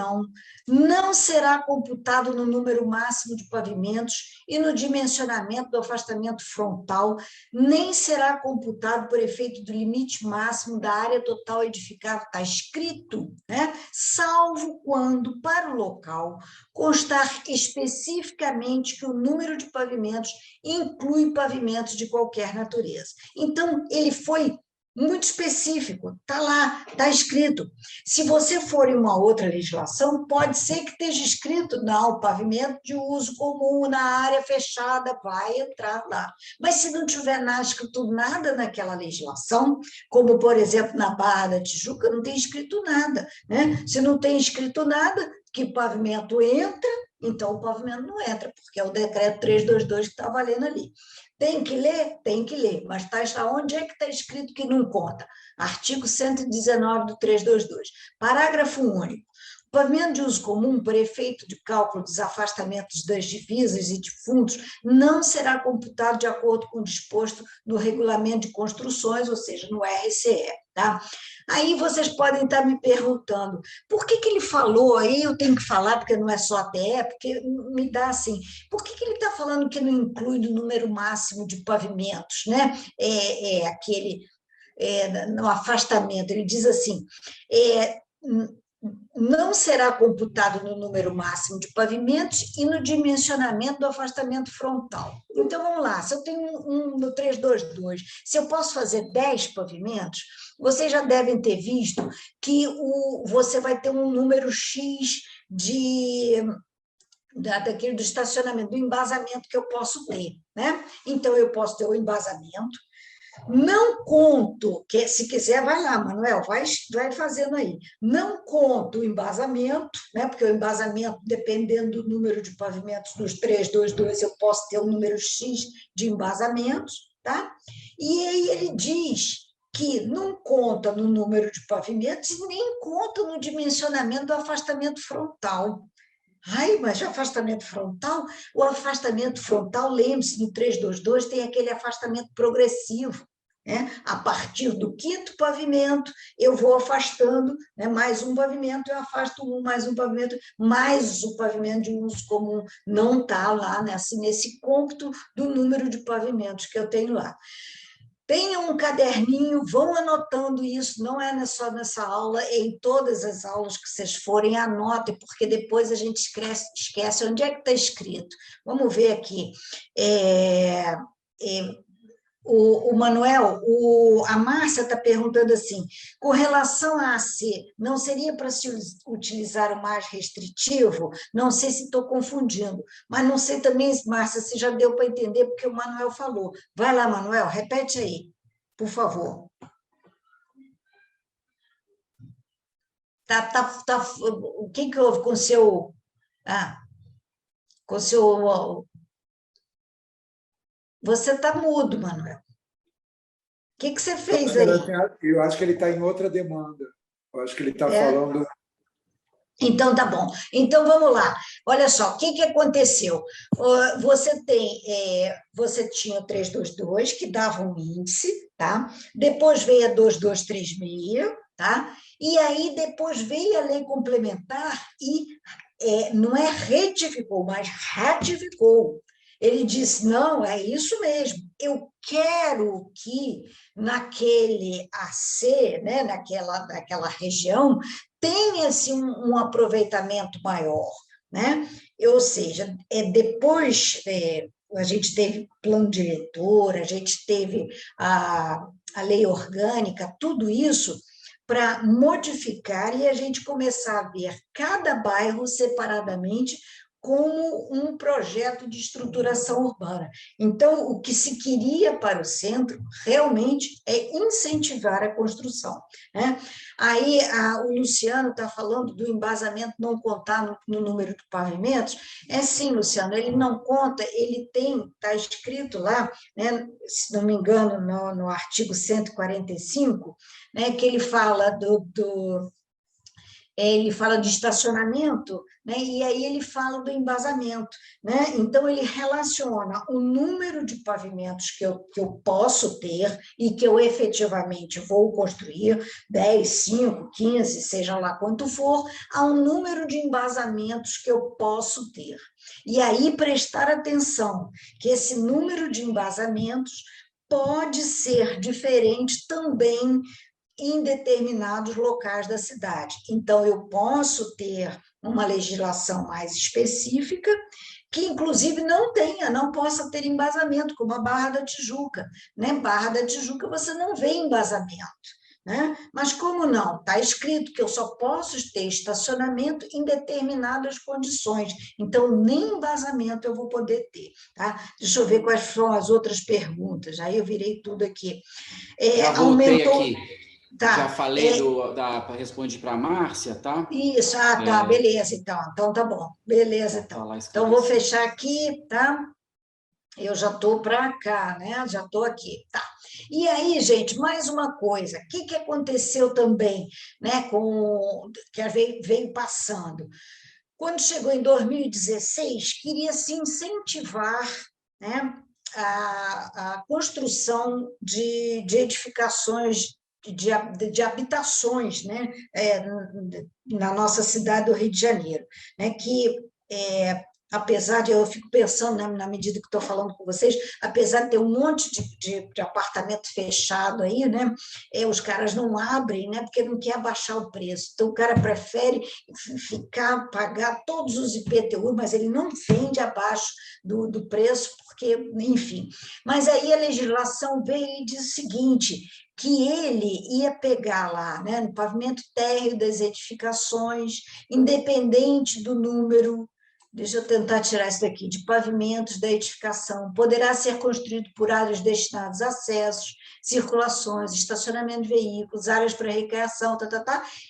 não será computado no número máximo de pavimentos e no dimensionamento do afastamento frontal, nem será computado por efeito do limite máximo da área total edificável, está escrito, né? Salvo quando, para o local, constar especificamente que o número de pavimentos inclui pavimentos de qualquer natureza. Então, ele foi muito específico, está lá, está escrito. Se você for em uma outra legislação, pode ser que esteja escrito, não, o pavimento de uso comum na área fechada vai entrar lá. Mas se não tiver escrito nada naquela legislação, como, por exemplo, na Barra da Tijuca, não tem escrito nada, né? Se não tem escrito nada, que pavimento entra, então o pavimento não entra, porque é o decreto 322 que está valendo ali. Tem que ler? Tem que ler, mas onde é que está escrito que não conta? Artigo 119 do 322. Parágrafo único. O pavimento de uso comum, por efeito de cálculo dos afastamentos das divisas e de fundos, não será computado de acordo com o disposto no regulamento de construções, ou seja, no RCE, tá? Aí vocês podem estar me perguntando, por que ele falou, aí eu tenho que falar, porque não é só ATE, porque me dá assim, por que ele está falando que não inclui no número máximo de pavimentos, né? No afastamento, ele diz assim, não será computado no número máximo de pavimentos e no dimensionamento do afastamento frontal. Então, vamos lá, se eu tenho no 322, se eu posso fazer 10 pavimentos, vocês já devem ter visto que você vai ter um número X daquele do estacionamento, do embasamento que eu posso ter, né? Então, eu posso ter o embasamento. Não conto, que se quiser, vai lá, Manuel, vai fazendo aí. Não conto o embasamento, né? Porque o embasamento, dependendo do número de pavimentos dos 322, eu posso ter um número X de embasamentos, tá? E aí ele diz que não conta no número de pavimentos e nem conta no dimensionamento do afastamento frontal. Ai, mas o afastamento frontal? O afastamento frontal, lembre-se, no 322 tem aquele afastamento progressivo, né? A partir do 5º pavimento, eu vou afastando, né? Mais um pavimento, eu afasto mais um pavimento, mais o pavimento de uso comum não está lá nesse cômputo do número de pavimentos que eu tenho lá. Tenham um caderninho, vão anotando isso, não é só nessa aula, é em todas as aulas que vocês forem, anotem, porque depois a gente esquece onde é que está escrito. Vamos ver aqui. O Manuel, a Márcia está perguntando assim, com relação a AC, não seria para se utilizar o mais restritivo? Não sei se estou confundindo, mas não sei também, Márcia, se já deu para entender, porque o Manuel falou. Vai lá, Manuel, repete aí, por favor. O que houve com o seu... com o seu... Você está mudo, Manuel. O que você fez aí? Eu acho que ele está em outra demanda. Eu acho que ele está falando... Então, tá bom. Então, vamos lá. Olha só, o que aconteceu? Você tinha o 322, que dava um índice, tá? Depois veio a 2236, tá? E aí, depois veio a lei complementar e não é retificou, mas ratificou. Ele disse, não, é isso mesmo, eu quero que naquele AC, né, naquela região, tenha-se um aproveitamento maior, né? Ou seja, depois a gente teve plano diretor, a gente teve a lei orgânica, tudo isso para modificar e a gente começar a ver cada bairro separadamente como um projeto de estruturação urbana. Então, o que se queria para o centro realmente é incentivar a construção, né? Aí o Luciano está falando do embasamento não contar no número de pavimentos. É sim, Luciano, ele não conta, ele tem, está escrito lá, né, se não me engano, no artigo 145, né, que ele fala ele fala de estacionamento, né? E aí ele fala do embasamento, né? Então, ele relaciona o número de pavimentos que eu posso ter e que eu efetivamente vou construir, 10, 5, 15, seja lá quanto for, ao número de embasamentos que eu posso ter. E aí prestar atenção que esse número de embasamentos pode ser diferente também em determinados locais da cidade. Então, eu posso ter uma legislação mais específica, que inclusive não possa ter embasamento, como a Barra da Tijuca, né? Barra da Tijuca você não vê embasamento, né? Mas como não? Está escrito que eu só posso ter estacionamento em determinadas condições, então nem embasamento eu vou poder ter, tá? Deixa eu ver quais são as outras perguntas, aí eu virei tudo aqui. Já voltei Aumentou... aqui. Tá, Já falei respondi para a Márcia, tá? isso, tá, beleza, então tá bom, beleza, Tá lá então vou esclarecido. fechar aqui, tá? Eu já estou para cá, né? Já estou aqui, tá? E aí, gente, mais uma coisa, o que aconteceu também, né? Que veio passando. Quando chegou em 2016, queria se incentivar, né, a construção de edificações de habitações, né, na nossa cidade do Rio de Janeiro, né, que apesar de eu fico pensando, né, na medida que estou falando com vocês, apesar de ter um monte de apartamento fechado aí, né, os caras não abrem, né, porque não quer abaixar o preço. Então, o cara prefere pagar todos os IPTU, mas ele não vende abaixo do preço, porque, enfim. Mas aí a legislação veio e diz o seguinte, que ele ia pegar lá, né, no pavimento térreo das edificações, independente do número, deixa eu tentar tirar isso daqui, de pavimentos da edificação, poderá ser construído por áreas destinadas a acessos, circulações, estacionamento de veículos, áreas para recreação,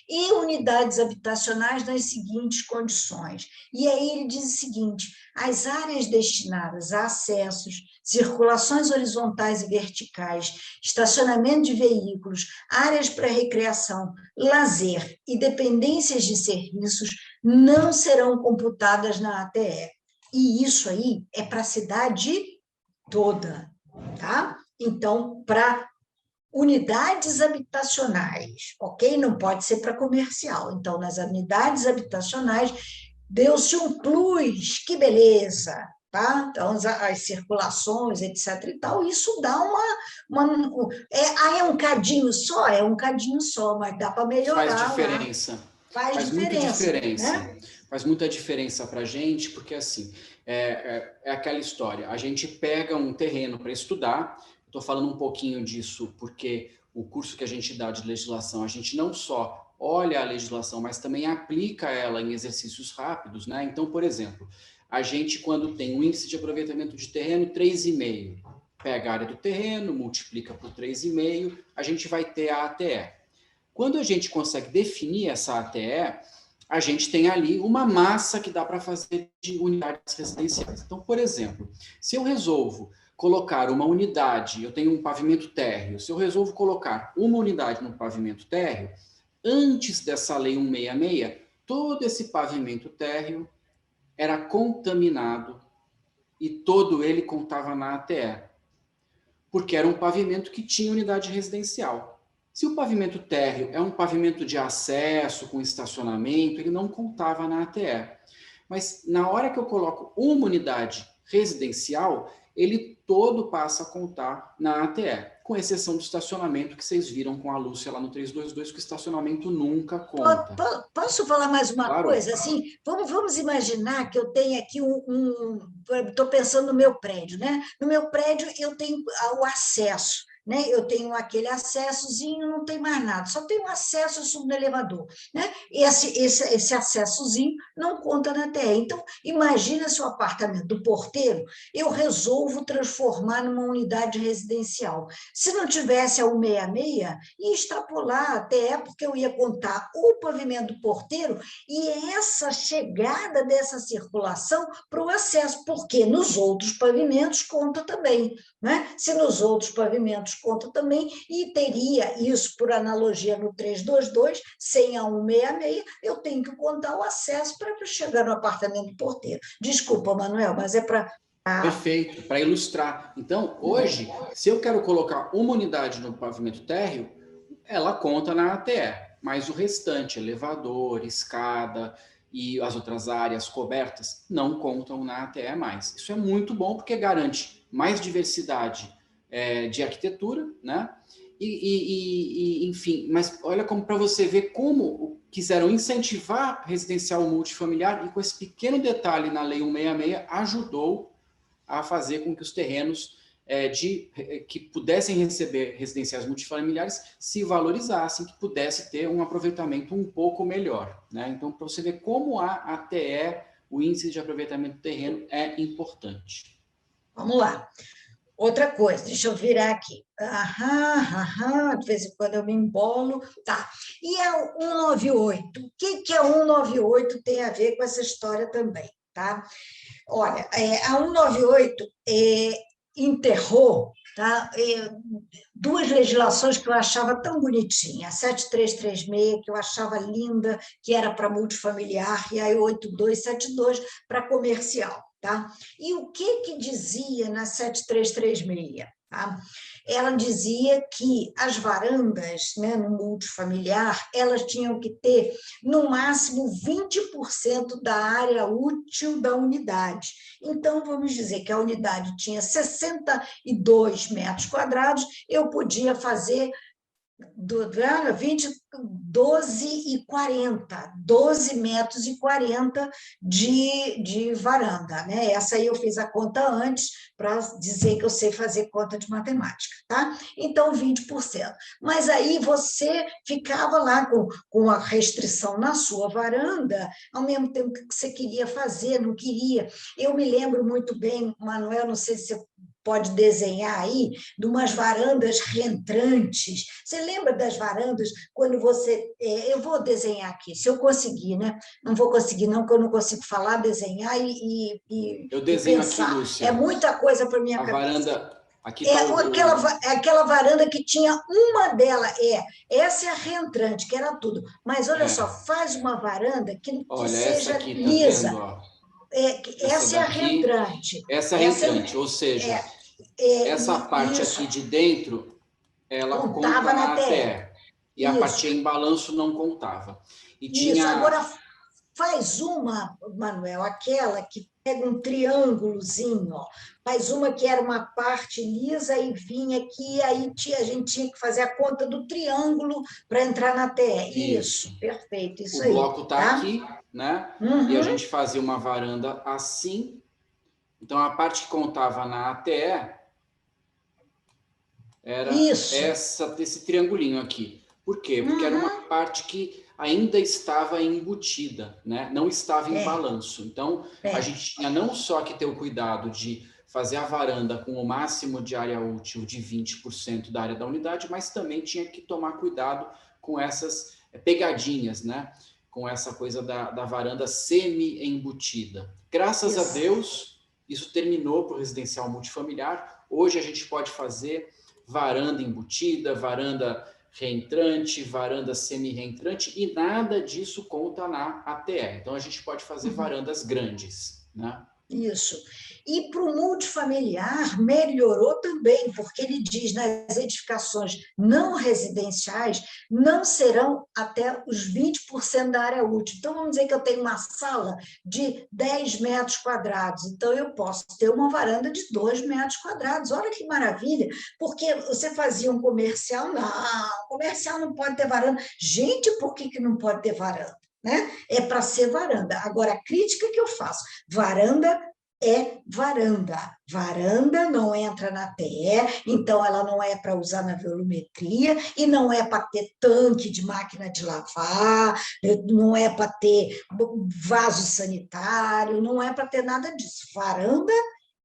e unidades habitacionais nas seguintes condições. E aí ele diz o seguinte, as áreas destinadas a acessos, circulações horizontais e verticais, estacionamento de veículos, áreas para recreação, lazer e dependências de serviços não serão computadas na ATE. E isso aí é para a cidade toda, tá? Então, para unidades habitacionais, ok? Não pode ser para comercial. Então, nas unidades habitacionais, deu-se um plus, que beleza, tá? Então, as circulações, etc. e tal, isso dá é um cadinho só? É um cadinho só, mas dá para melhorar. Faz diferença. Lá. Faz muita diferença. Né? Faz muita diferença para a gente, porque assim, é aquela história, a gente pega um terreno para estudar, estou falando um pouquinho disso porque o curso que a gente dá de legislação, a gente não só olha a legislação, mas também aplica ela em exercícios rápidos, né? Então, por exemplo, a gente quando tem um índice de aproveitamento de terreno 3,5, pega a área do terreno, multiplica por 3,5, a gente vai ter a ATE. Quando a gente consegue definir essa ATE, a gente tem ali uma massa que dá para fazer de unidades residenciais. Então, por exemplo, se eu resolvo colocar uma unidade, eu tenho um pavimento térreo, se eu resolvo colocar uma unidade no pavimento térreo, antes dessa lei 166, todo esse pavimento térreo era contaminado e todo ele contava na ATE, porque era um pavimento que tinha unidade residencial. Se o pavimento térreo é um pavimento de acesso com estacionamento, ele não contava na ATE. Mas na hora que eu coloco uma unidade residencial, ele todo passa a contar na ATE, com exceção do estacionamento que vocês viram com a Lúcia lá no 322, que o estacionamento nunca conta. Posso falar mais uma Claro. coisa? Assim, vamos imaginar que eu tenho aqui estou pensando no meu prédio, né? No meu prédio eu tenho o acesso, né? Eu tenho aquele acessozinho, não tem mais nada, só tem um acesso, eu subo no elevador, né? Esse acessozinho não conta na TE. Então, imagina se o apartamento do porteiro eu resolvo transformar numa unidade residencial. Se não tivesse a 166, ia extrapolar a TE, porque eu ia contar o pavimento do porteiro e essa chegada dessa circulação para o acesso, porque nos outros pavimentos conta também, né? Se nos outros pavimentos conta também, e teria isso, por analogia, no 322, sem a 166, eu tenho que contar o acesso para chegar no apartamento do porteiro. Desculpa, Manuel, mas é para... Perfeito, para ilustrar. Então, hoje, se eu quero colocar uma unidade no pavimento térreo, ela conta na ATE, mas o restante, elevador, escada e as outras áreas cobertas, não contam na ATE mais. Isso é muito bom porque garante mais diversidade de arquitetura, né? Enfim, mas olha como para você ver como quiseram incentivar residencial multifamiliar e com esse pequeno detalhe na Lei 166 ajudou a fazer com que os terrenos que pudessem receber residenciais multifamiliares se valorizassem, que pudesse ter um aproveitamento um pouco melhor, né? Então, para você ver como a ATE, o índice de aproveitamento do terreno, é importante. Vamos lá. Outra coisa, deixa eu virar aqui. De vez em quando eu me embolo. Tá. E a 198? O que a 198 tem a ver com essa história também? Tá? Olha, a 198 enterrou, tá? Duas legislações que eu achava tão bonitinha, a 7336, que eu achava linda, que era para multifamiliar, e a 8272 para comercial. Tá? E o que dizia na 7336? Tá? Ela dizia que as varandas, né, no multifamiliar, elas tinham que ter, no máximo, 20% da área útil da unidade. Então, vamos dizer que a unidade tinha 62 metros quadrados, eu podia fazer 12 metros e 40 de varanda, né? Essa aí eu fiz a conta antes para dizer que eu sei fazer conta de matemática, tá? Então, 20%. Mas aí você ficava lá com a restrição na sua varanda, ao mesmo tempo que você queria fazer, não queria. Eu me lembro muito bem, Manuel, não sei se você pode desenhar aí, de umas varandas reentrantes. Você lembra das varandas quando você... eu vou desenhar aqui, se eu conseguir, né? Não vou conseguir não, porque eu não consigo falar, desenhar eu desenho pensar. aqui, Lúcia. É muita coisa para minha a cabeça. Varanda, aqui tá aquela varanda que tinha uma dela, essa é a reentrante, que era tudo. Mas olha só, faz uma varanda que seja essa aqui, lisa. Tá vendo, Essa é a reentrante. Essa é a reentrante, ou seja, essa parte isso. aqui de dentro, ela Contava conta na na ATE. E a Isso. parte em balanço não contava. E Isso, tinha... agora faz uma, Manuel, aquela que pega um triângulozinho, ó. Faz uma que era uma parte lisa e vinha aqui, aí a gente tinha que fazer a conta do triângulo para entrar na TE. Isso, perfeito, isso aí. O bloco está aqui, né? Uhum. E a gente fazia uma varanda assim. Então, a parte que contava na ATE era esse triangulinho aqui. Por quê? Porque era uma parte que ainda estava embutida, né? Não estava em balanço. Então, a gente tinha não só que ter o cuidado de fazer a varanda com o máximo de área útil de 20% da área da unidade, mas também tinha que tomar cuidado com essas pegadinhas, né? Com essa coisa da varanda semi-embutida. Graças a Deus, isso terminou para o residencial multifamiliar. Hoje a gente pode fazer varanda embutida, varanda reentrante, varanda semi-reentrante, e nada disso conta na ATE. Então, a gente pode fazer varandas grandes, né? Isso. E para o multifamiliar melhorou também, porque ele diz nas edificações não residenciais não serão até os 20% da área útil. Então, vamos dizer que eu tenho uma sala de 10 metros quadrados, então eu posso ter uma varanda de 2 metros quadrados. Olha que maravilha, porque você fazia um comercial, não, comercial não pode ter varanda. Gente, por que não pode ter varanda? Né? É para ser varanda. Agora, a crítica que eu faço, varanda é varanda. Varanda não entra na TE, então ela não é para usar na volumetria e não é para ter tanque de máquina de lavar, não é para ter vaso sanitário, não é para ter nada disso. Varanda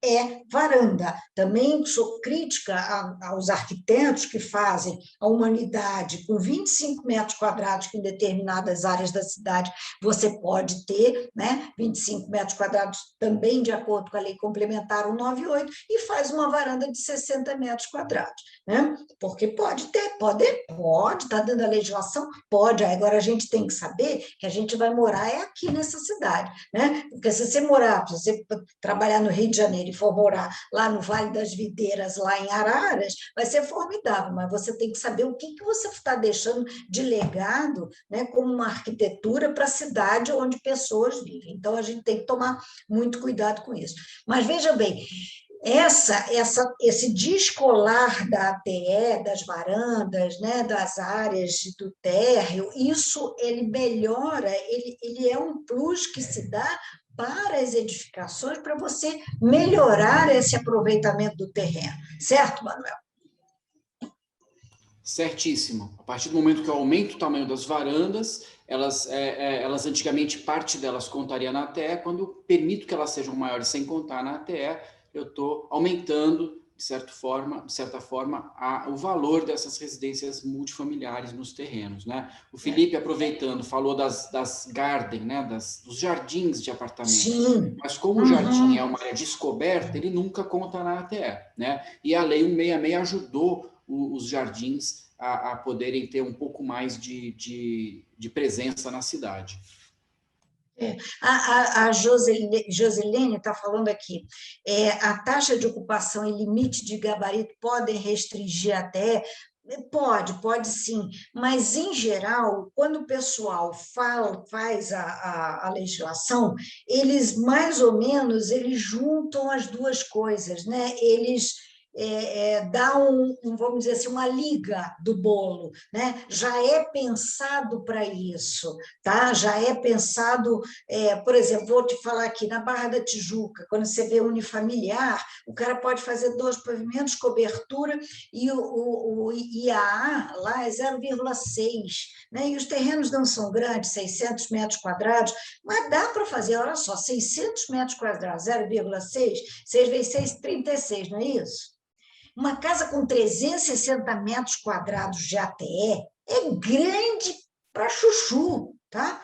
é varanda. Também sou crítica aos arquitetos que fazem a humanidade com 25 metros quadrados, que em determinadas áreas da cidade você pode ter, né, 25 metros quadrados também de acordo com a lei complementar 198, e faz uma varanda de 60 metros quadrados. Né? Porque pode ter, pode, está dando a legislação, pode. Agora a gente tem que saber que a gente vai morar aqui nessa cidade. Né? Porque se você morar, se você trabalhar no Rio de Janeiro e for morar lá no Vale das Videiras, lá em Araras, vai ser formidável, mas você tem que saber o que você está deixando de legado, né, como uma arquitetura para a cidade onde pessoas vivem. Então, a gente tem que tomar muito cuidado com isso. Mas, veja bem, esse descolar da ATE, das varandas, né, das áreas do térreo, isso ele melhora, ele é um plus que se dá para as edificações, para você melhorar esse aproveitamento do terreno. Certo, Manuel? Certíssimo. A partir do momento que eu aumento o tamanho das varandas, elas antigamente, parte delas contaria na ATE, quando eu permito que elas sejam maiores sem contar na ATE, eu estou aumentando, de certa forma, o valor dessas residências multifamiliares nos terrenos. Né? O Felipe, aproveitando, falou das garden, né? Dos jardins de apartamentos. Sim. Mas como o jardim é uma área descoberta, ele nunca conta na ATE. Né? E a Lei 166 ajudou os jardins a poderem ter um pouco mais de presença na cidade. A Josilene está falando aqui, a taxa de ocupação e limite de gabarito podem restringir até. Pode sim, mas, em geral, quando o pessoal faz a legislação, eles, mais ou menos, eles juntam as duas coisas, né? Eles dão, vamos dizer assim, uma liga do bolo, né? Já é pensado para isso, tá? Já é pensado, por exemplo, vou te falar aqui, na Barra da Tijuca, quando você vê unifamiliar, o cara pode fazer 2 pavimentos, cobertura, e o IAA lá é 0,6, né? E os terrenos não são grandes, 600 metros quadrados, mas dá para fazer, olha só, 600 metros quadrados, 0,6, 6 vezes 6, 36, não é isso? Uma casa com 360 metros quadrados de ATE é grande para chuchu, tá?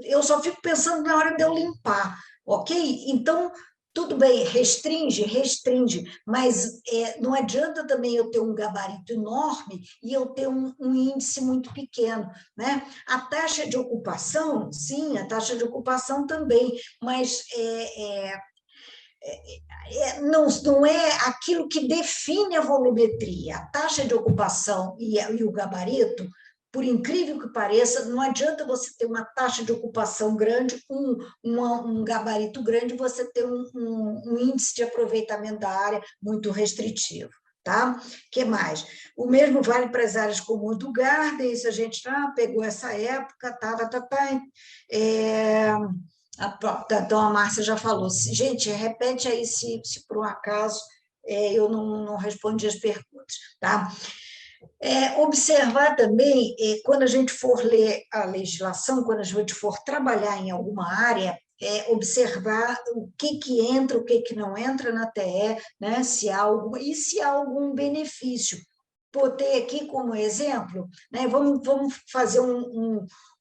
Eu só fico pensando na hora de eu limpar, ok? Então, tudo bem, restringe, mas não adianta também eu ter um gabarito enorme e eu ter um índice muito pequeno, né? A taxa de ocupação, sim, a taxa de ocupação também, mas não é aquilo que define a volumetria. A taxa de ocupação e o gabarito, por incrível que pareça, não adianta você ter uma taxa de ocupação grande, um gabarito grande, você ter um índice de aproveitamento da área muito restritivo. Tá? Que mais? O mesmo vale para as áreas comuns do Garden, isso a gente pegou essa época, então a Márcia já falou. Gente, repete aí se por um acaso eu não respondi as perguntas. Tá? Observar também, quando a gente for ler a legislação, quando a gente for trabalhar em alguma área, observar o que entra, o que não entra na TE, né? Se há algum benefício. Botei aqui como exemplo, né? Vamos fazer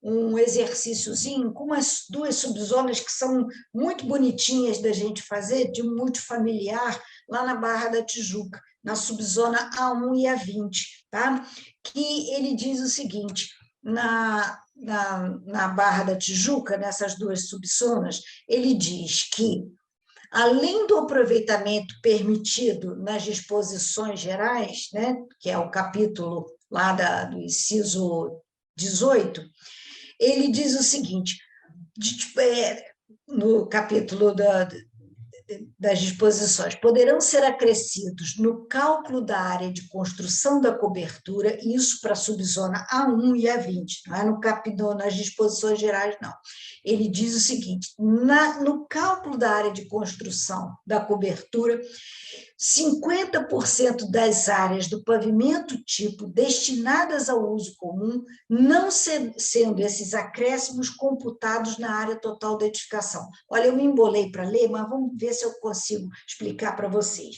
um exercíciozinho com umas 2 subzonas que são muito bonitinhas da gente fazer, de multifamiliar, lá na Barra da Tijuca, na subzona A1 e A20, tá? Que ele diz o seguinte, na Barra da Tijuca, nessas 2 subzonas, ele diz que além do aproveitamento permitido nas disposições gerais, né, que é o capítulo lá do inciso 18, ele diz o seguinte, no capítulo das disposições, poderão ser acrescidos no cálculo da área de construção da cobertura, isso para a subzona A1 e A20, não é no capítulo, nas disposições gerais, não. Ele diz o seguinte, no cálculo da área de construção da cobertura, 50% das áreas do pavimento tipo destinadas ao uso comum, não sendo esses acréscimos computados na área total da edificação. Olha, eu me embolei para ler, mas vamos ver se eu consigo explicar para vocês.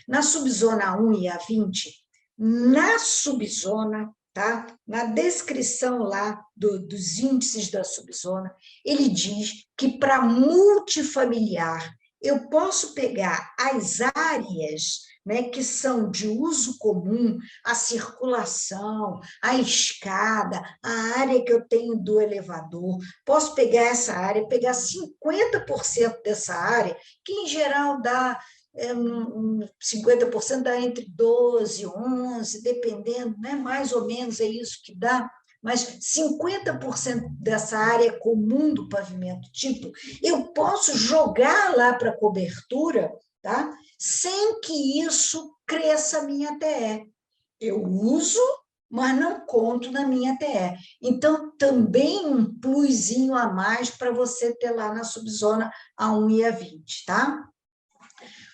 Na subzona 1 e A20, na subzona, tá? Na descrição lá dos índices da subzona, ele diz que para multifamiliar, eu posso pegar as áreas, né, que são de uso comum, a circulação, a escada, a área que eu tenho do elevador, posso pegar essa área, pegar 50% dessa área, que em geral dá 50% dá entre 12 e 11, dependendo, né, mais ou menos é isso que dá, mas 50% dessa área comum do pavimento tipo, eu posso jogar lá para a cobertura, tá? Sem que isso cresça a minha TE. Eu uso, mas não conto na minha TE. Então, também um plusinho a mais para você ter lá na subzona A1 e A20, tá?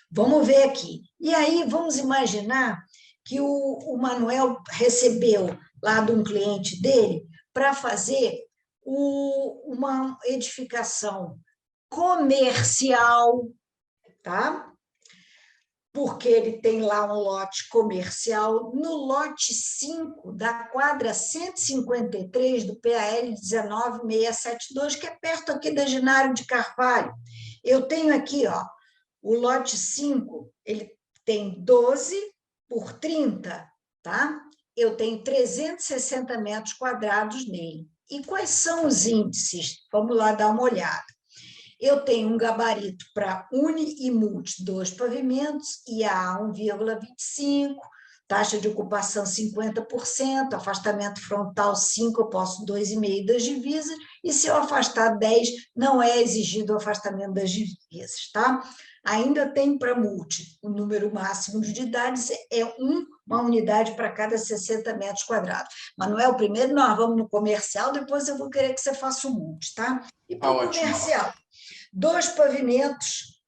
Vamos ver aqui. E aí, vamos imaginar que o Manuel recebeu lá de um cliente dele para fazer uma edificação comercial, tá? Porque ele tem lá um lote comercial, no lote 5 da quadra 153 do PAL 19672, que é perto aqui da Ginário de Carvalho. Eu tenho aqui, ó, o lote 5, ele tem 12 por 30, tá? Eu tenho 360 metros quadrados nele. E quais são os índices? Vamos lá dar uma olhada. Eu tenho um gabarito para uni e multi, 2 pavimentos, IA 1,25, taxa de ocupação 50%, afastamento frontal 5, eu posso 2,5 das divisas, e se eu afastar 10, não é exigido o afastamento das divisas, tá? Ainda tem para multi, o número máximo de unidades é uma unidade para cada 60 metros quadrados. Manuel, primeiro nós vamos no comercial, depois eu vou querer que você faça o multi, tá? E para o comercial, 2 pavimentos,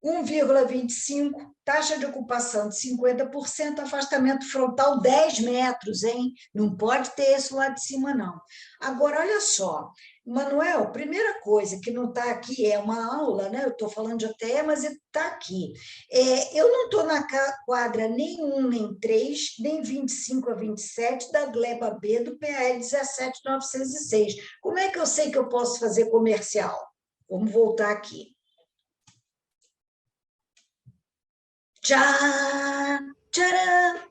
1,25, taxa de ocupação de 50%, afastamento frontal 10 metros, hein? Não pode ter esse lá de cima, não. Agora, olha só, Manuel, primeira coisa que não está aqui, é uma aula, né? Eu estou falando de ATE, mas está aqui. Eu não estou na quadra nem 1, nem 3, nem 25 a 27 da gleba B do PAL 17906. Como é que eu sei que eu posso fazer comercial? Vamos voltar aqui. Tcharam,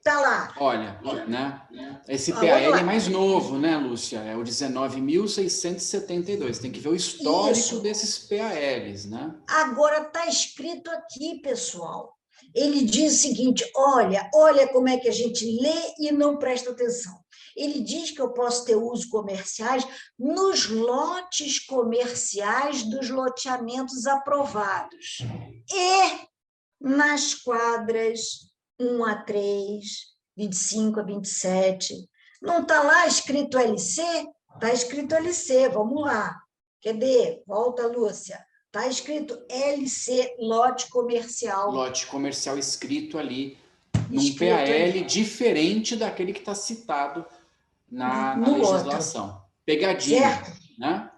tá lá. Olha, né? Esse PAL é mais novo, né, Lúcia? É o 19.672. Tem que ver o histórico desses PALs, né? Agora está escrito aqui, pessoal. Ele diz o seguinte, olha como é que a gente lê e não presta atenção. Ele diz que eu posso ter usos comerciais nos lotes comerciais dos loteamentos aprovados. E nas quadras 1 a 3, 25 a 27. Não está lá escrito LC? Está escrito LC, vamos lá. Cadê? Volta, Lúcia. Está escrito LC, lote comercial. Lote comercial escrito ali, num PAL diferente daquele que está citado na legislação. Outro. Pegadinha, certo? Né?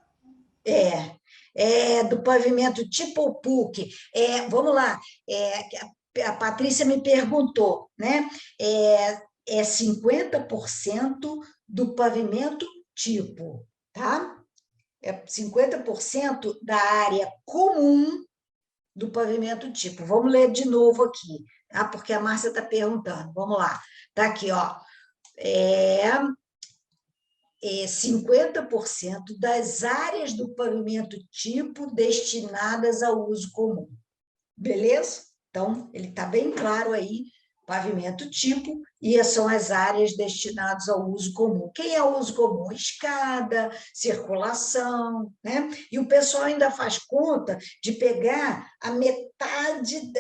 Do pavimento tipo PUC. Vamos lá, a Patrícia me perguntou, né? É 50% do pavimento tipo, tá? É 50% da área comum do pavimento tipo. Vamos ler de novo aqui, tá? Porque a Márcia está perguntando. Vamos lá. Está aqui, ó. 50% das áreas do pavimento tipo destinadas ao uso comum. Beleza? Então, ele está bem claro aí, pavimento tipo, e são as áreas destinadas ao uso comum. Quem é o uso comum? Escada, circulação, né? E o pessoal ainda faz conta de pegar a metade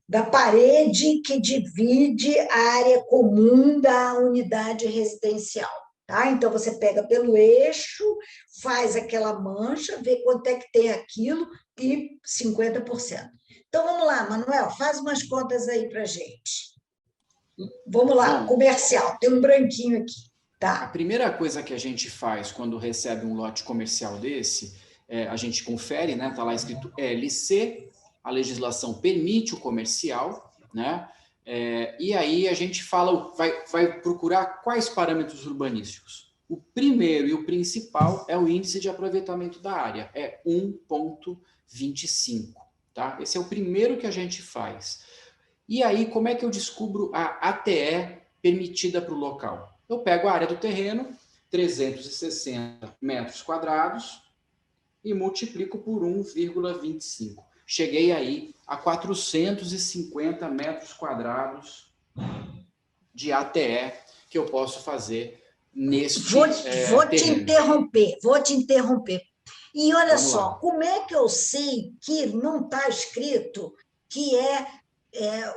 da parede que divide a área comum da unidade residencial. Tá? Então, você pega pelo eixo, faz aquela mancha, vê quanto é que tem aquilo e 50%. Então, vamos lá, Manuel, faz umas contas aí para a gente. Vamos lá, Bom, comercial, tem um branquinho aqui. a Tá. primeira coisa que a gente faz quando recebe um lote comercial desse, a gente confere, né? Está lá escrito LC, a legislação permite o comercial, né? E aí a gente fala, vai procurar quais parâmetros urbanísticos. O primeiro e o principal é o índice de aproveitamento da área, é 1,25, tá? Esse é o primeiro que a gente faz. E aí, como é que eu descubro a ATE permitida para o local? Eu pego a área do terreno, 360 metros quadrados, e multiplico por 1,25. Cheguei aí a 450 metros quadrados de ATE que eu posso fazer neste Vou te interromper. E olha Vamos só, lá. como é que eu sei que não está escrito que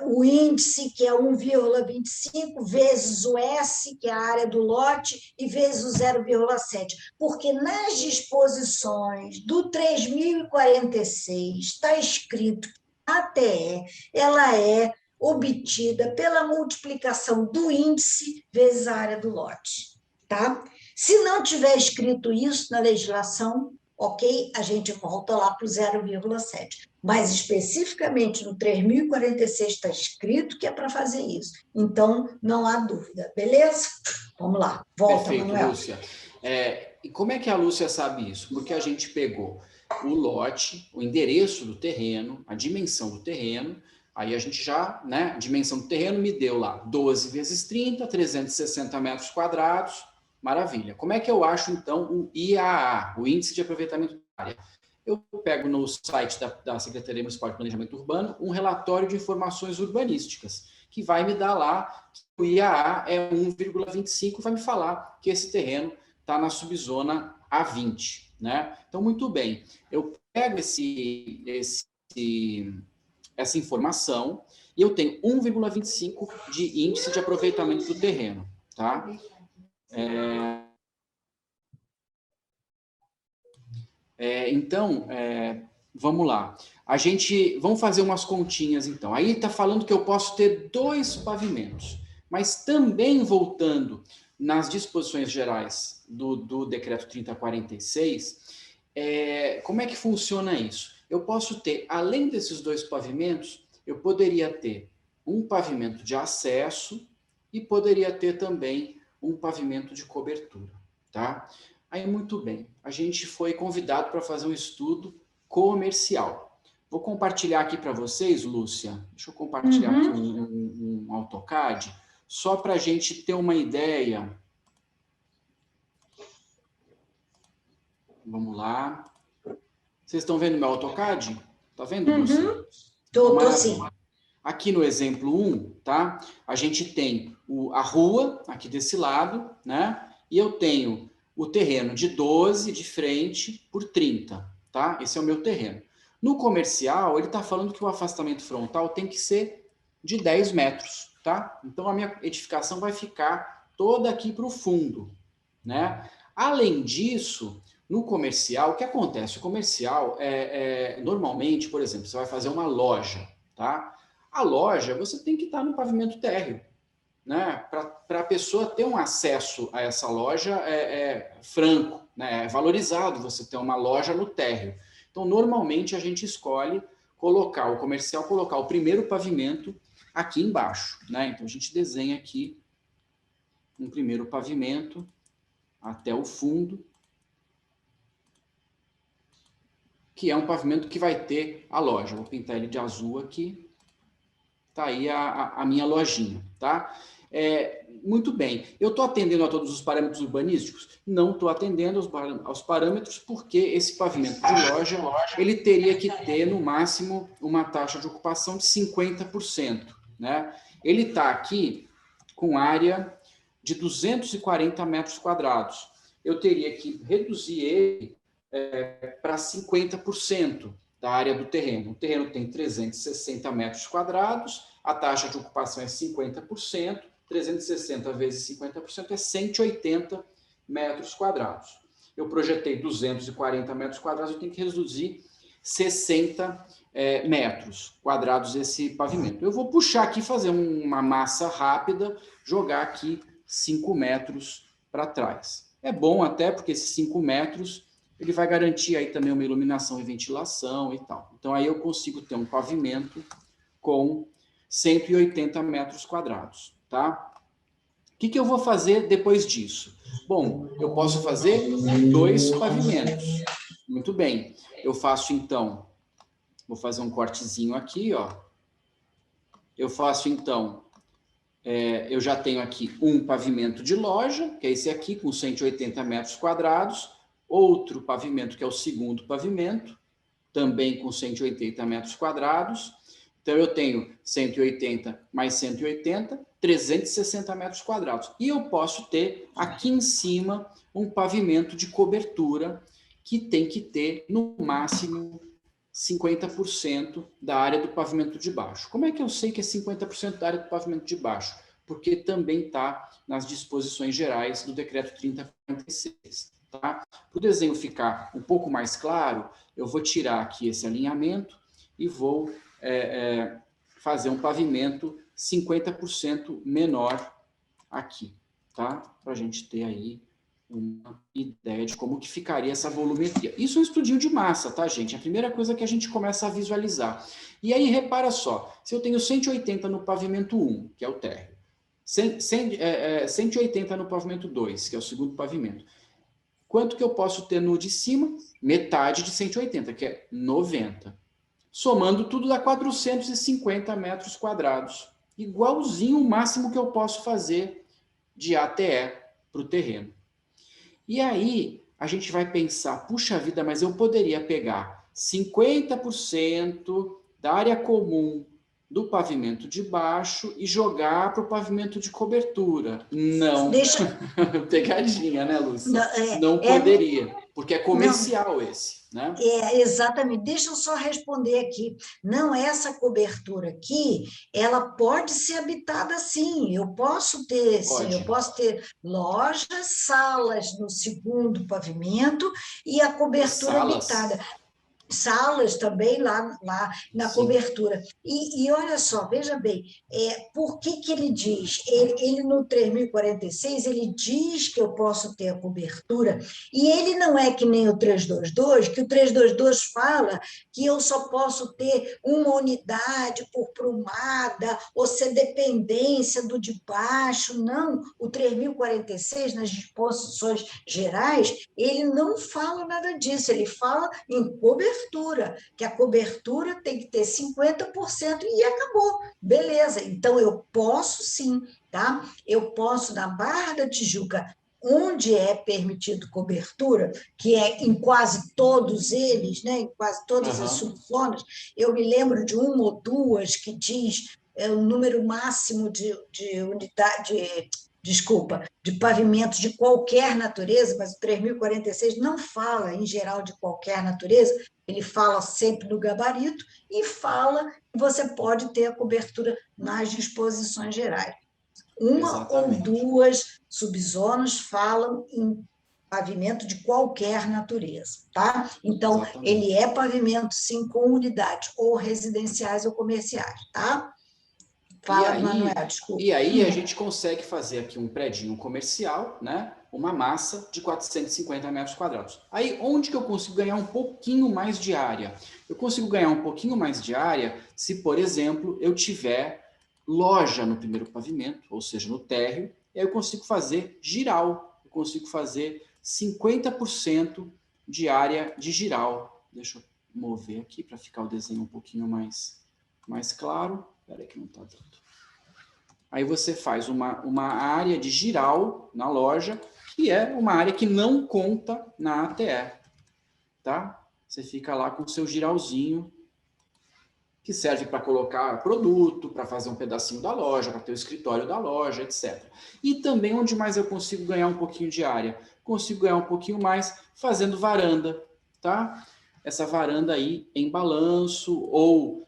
o índice, que é 1,25, vezes o S, que é a área do lote, e vezes o 0,7? Porque nas disposições do 3046 está escrito que a ATE ela é obtida pela multiplicação do índice vezes a área do lote. Tá? Se não tiver escrito isso na legislação, ok, a gente volta lá para o 0,7. Mas especificamente no 3046 está escrito que é para fazer isso. Então, não há dúvida, beleza? Vamos lá, volta, Perfeito, Manuel. Lúcia. E como é que a Lúcia sabe isso? Porque a gente pegou o lote, o endereço do terreno, a dimensão do terreno, aí a gente já, né, a dimensão do terreno me deu lá 12 vezes 30, 360 metros quadrados, maravilha. Como é que eu acho, então, o IAA, o Índice de Aproveitamento da Área? Eu pego no site da Secretaria Municipal de Planejamento Urbano um relatório de informações urbanísticas, que vai me dar lá que o IAA é 1,25, vai me falar que esse terreno está na subzona A20, né? Então, muito bem, eu pego essa informação e eu tenho 1,25 de índice de aproveitamento do terreno, tá? Então, vamos lá. Vamos fazer umas continhas, então. Aí está falando que eu posso ter 2 pavimentos, mas também voltando nas disposições gerais do decreto 3046, como é que funciona isso? Eu posso ter, além desses 2 pavimentos, eu poderia ter um pavimento de acesso e poderia ter também um pavimento de cobertura, tá? Aí, muito bem, a gente foi convidado para fazer um estudo comercial. Vou compartilhar aqui para vocês, Lúcia. Deixa eu compartilhar aqui um AutoCAD, só para a gente ter uma ideia. Vamos lá. Vocês estão vendo meu AutoCAD? Está vendo, Lúcia? Tô sim. Aqui no exemplo 1, tá? A gente tem a rua aqui desse lado, né? E eu tenho o terreno de 12 de frente por 30, tá? Esse é o meu terreno. No comercial, ele está falando que o afastamento frontal tem que ser de 10 metros, tá? Então, a minha edificação vai ficar toda aqui para o fundo, né? Além disso, no comercial, o que acontece? O comercial, normalmente, por exemplo, você vai fazer uma loja, tá? A loja, você tem que estar no pavimento térreo, né? Para a pessoa ter um acesso a essa loja franco, né? É valorizado você ter uma loja no térreo. Então, normalmente, a gente escolhe colocar o comercial, colocar o primeiro pavimento aqui embaixo, né? Então, a gente desenha aqui um primeiro pavimento até o fundo, que é um pavimento que vai ter a loja. Vou pintar ele de azul aqui. Tá aí a minha lojinha, tá? Muito bem. Eu estou atendendo a todos os parâmetros urbanísticos? Não estou atendendo aos parâmetros, porque esse pavimento de loja ele teria que ter, no máximo, uma taxa de ocupação de 50%. Né? Ele está aqui com área de 240 metros quadrados. Eu teria que reduzir ele para 50% da área do terreno. O terreno tem 360 metros quadrados, a taxa de ocupação é 50%, 360 vezes 50% é 180 metros quadrados. Eu projetei 240 metros quadrados, eu tenho que reduzir 60 metros quadrados esse pavimento. Eu vou puxar aqui, fazer uma massa rápida, jogar aqui 5 metros para trás. É bom até porque esses 5 metros ele vai garantir aí também uma iluminação e ventilação e tal. Então aí eu consigo ter um pavimento com 180 metros quadrados, tá? O que eu vou fazer depois disso? Bom, eu posso fazer 2 pavimentos. Muito bem. Eu faço, então, vou fazer um cortezinho aqui, ó. Eu faço, então, eu já tenho aqui um pavimento de loja, que é esse aqui, com 180 metros quadrados. Outro pavimento, que é o segundo pavimento, também com 180 metros quadrados. Então, eu tenho 180 mais 180, 360 metros quadrados. E eu posso ter aqui em cima um pavimento de cobertura que tem que ter, no máximo, 50% da área do pavimento de baixo. Como é que eu sei que é 50% da área do pavimento de baixo? Porque também está nas disposições gerais do decreto 3046. Tá? Para o desenho ficar um pouco mais claro, eu vou tirar aqui esse alinhamento e vou fazer um pavimento 50% menor aqui, tá? Para a gente ter aí uma ideia de como que ficaria essa volumetria. Isso é um estudinho de massa, tá, gente? É a primeira coisa que a gente começa a visualizar. E aí, repara só, se eu tenho 180 no pavimento 1, que é o térreo, 180 no pavimento 2, que é o segundo pavimento, quanto que eu posso ter no de cima? Metade de 180, que é 90. Somando tudo dá 450 metros quadrados. Igualzinho o máximo que eu posso fazer de ATE para o terreno. E aí a gente vai pensar, puxa vida, mas eu poderia pegar 50% da área comum do pavimento de baixo e jogar para o pavimento de cobertura. Não. Pegadinha, né, Lúcia? Não poderia, porque é comercial esse, né? Exatamente. Deixa eu só responder aqui. Não, essa cobertura aqui, ela pode ser habitada sim. Eu posso ter, sim, eu posso ter lojas, salas no segundo pavimento e a cobertura habitada. Salas também lá na cobertura. E olha só, veja bem, por que ele diz? Ele no 3046, ele diz que eu posso ter a cobertura, e ele não é que nem o 322, que o 322 fala que eu só posso ter uma unidade por prumada, ou ser dependência do de baixo. Não, o 3046, nas disposições gerais, ele não fala nada disso, ele fala em cobertura, que a cobertura tem que ter 50% e acabou. Beleza, então eu posso sim, tá? Eu posso, na Barra da Tijuca, onde é permitido cobertura, que é em quase todos eles, né, em quase todas as subzonas, eu me lembro de uma ou duas que diz o número máximo de unidade, de pavimentos de qualquer natureza, mas o 3046 não fala, em geral, de qualquer natureza, ele fala sempre no gabarito e fala que você pode ter a cobertura nas disposições gerais. Uma ou duas subzonas falam em pavimento de qualquer natureza, tá? Então, ele é pavimento, sim, com unidades, ou residenciais ou comerciais, tá? Fala, Manuel, desculpa. E aí a gente consegue fazer aqui um predinho comercial, né? Uma massa de 450 metros quadrados. Aí, onde que eu consigo ganhar um pouquinho mais de área? Eu consigo ganhar um pouquinho mais de área se, por exemplo, eu tiver loja no primeiro pavimento, ou seja, no térreo, e aí eu consigo fazer giral. Eu consigo fazer 50% de área de giral. Deixa eu mover aqui para ficar o desenho um pouquinho mais claro. Espera aí que não está dando. aí você faz uma área de giral na loja, que é uma área que não conta na ATE, tá? Você fica lá com o seu giralzinho, que serve para colocar produto, para fazer um pedacinho da loja, para ter o escritório da loja, etc. E também onde mais eu consigo ganhar um pouquinho de área? Consigo ganhar um pouquinho mais fazendo varanda, tá? Essa varanda aí em balanço ou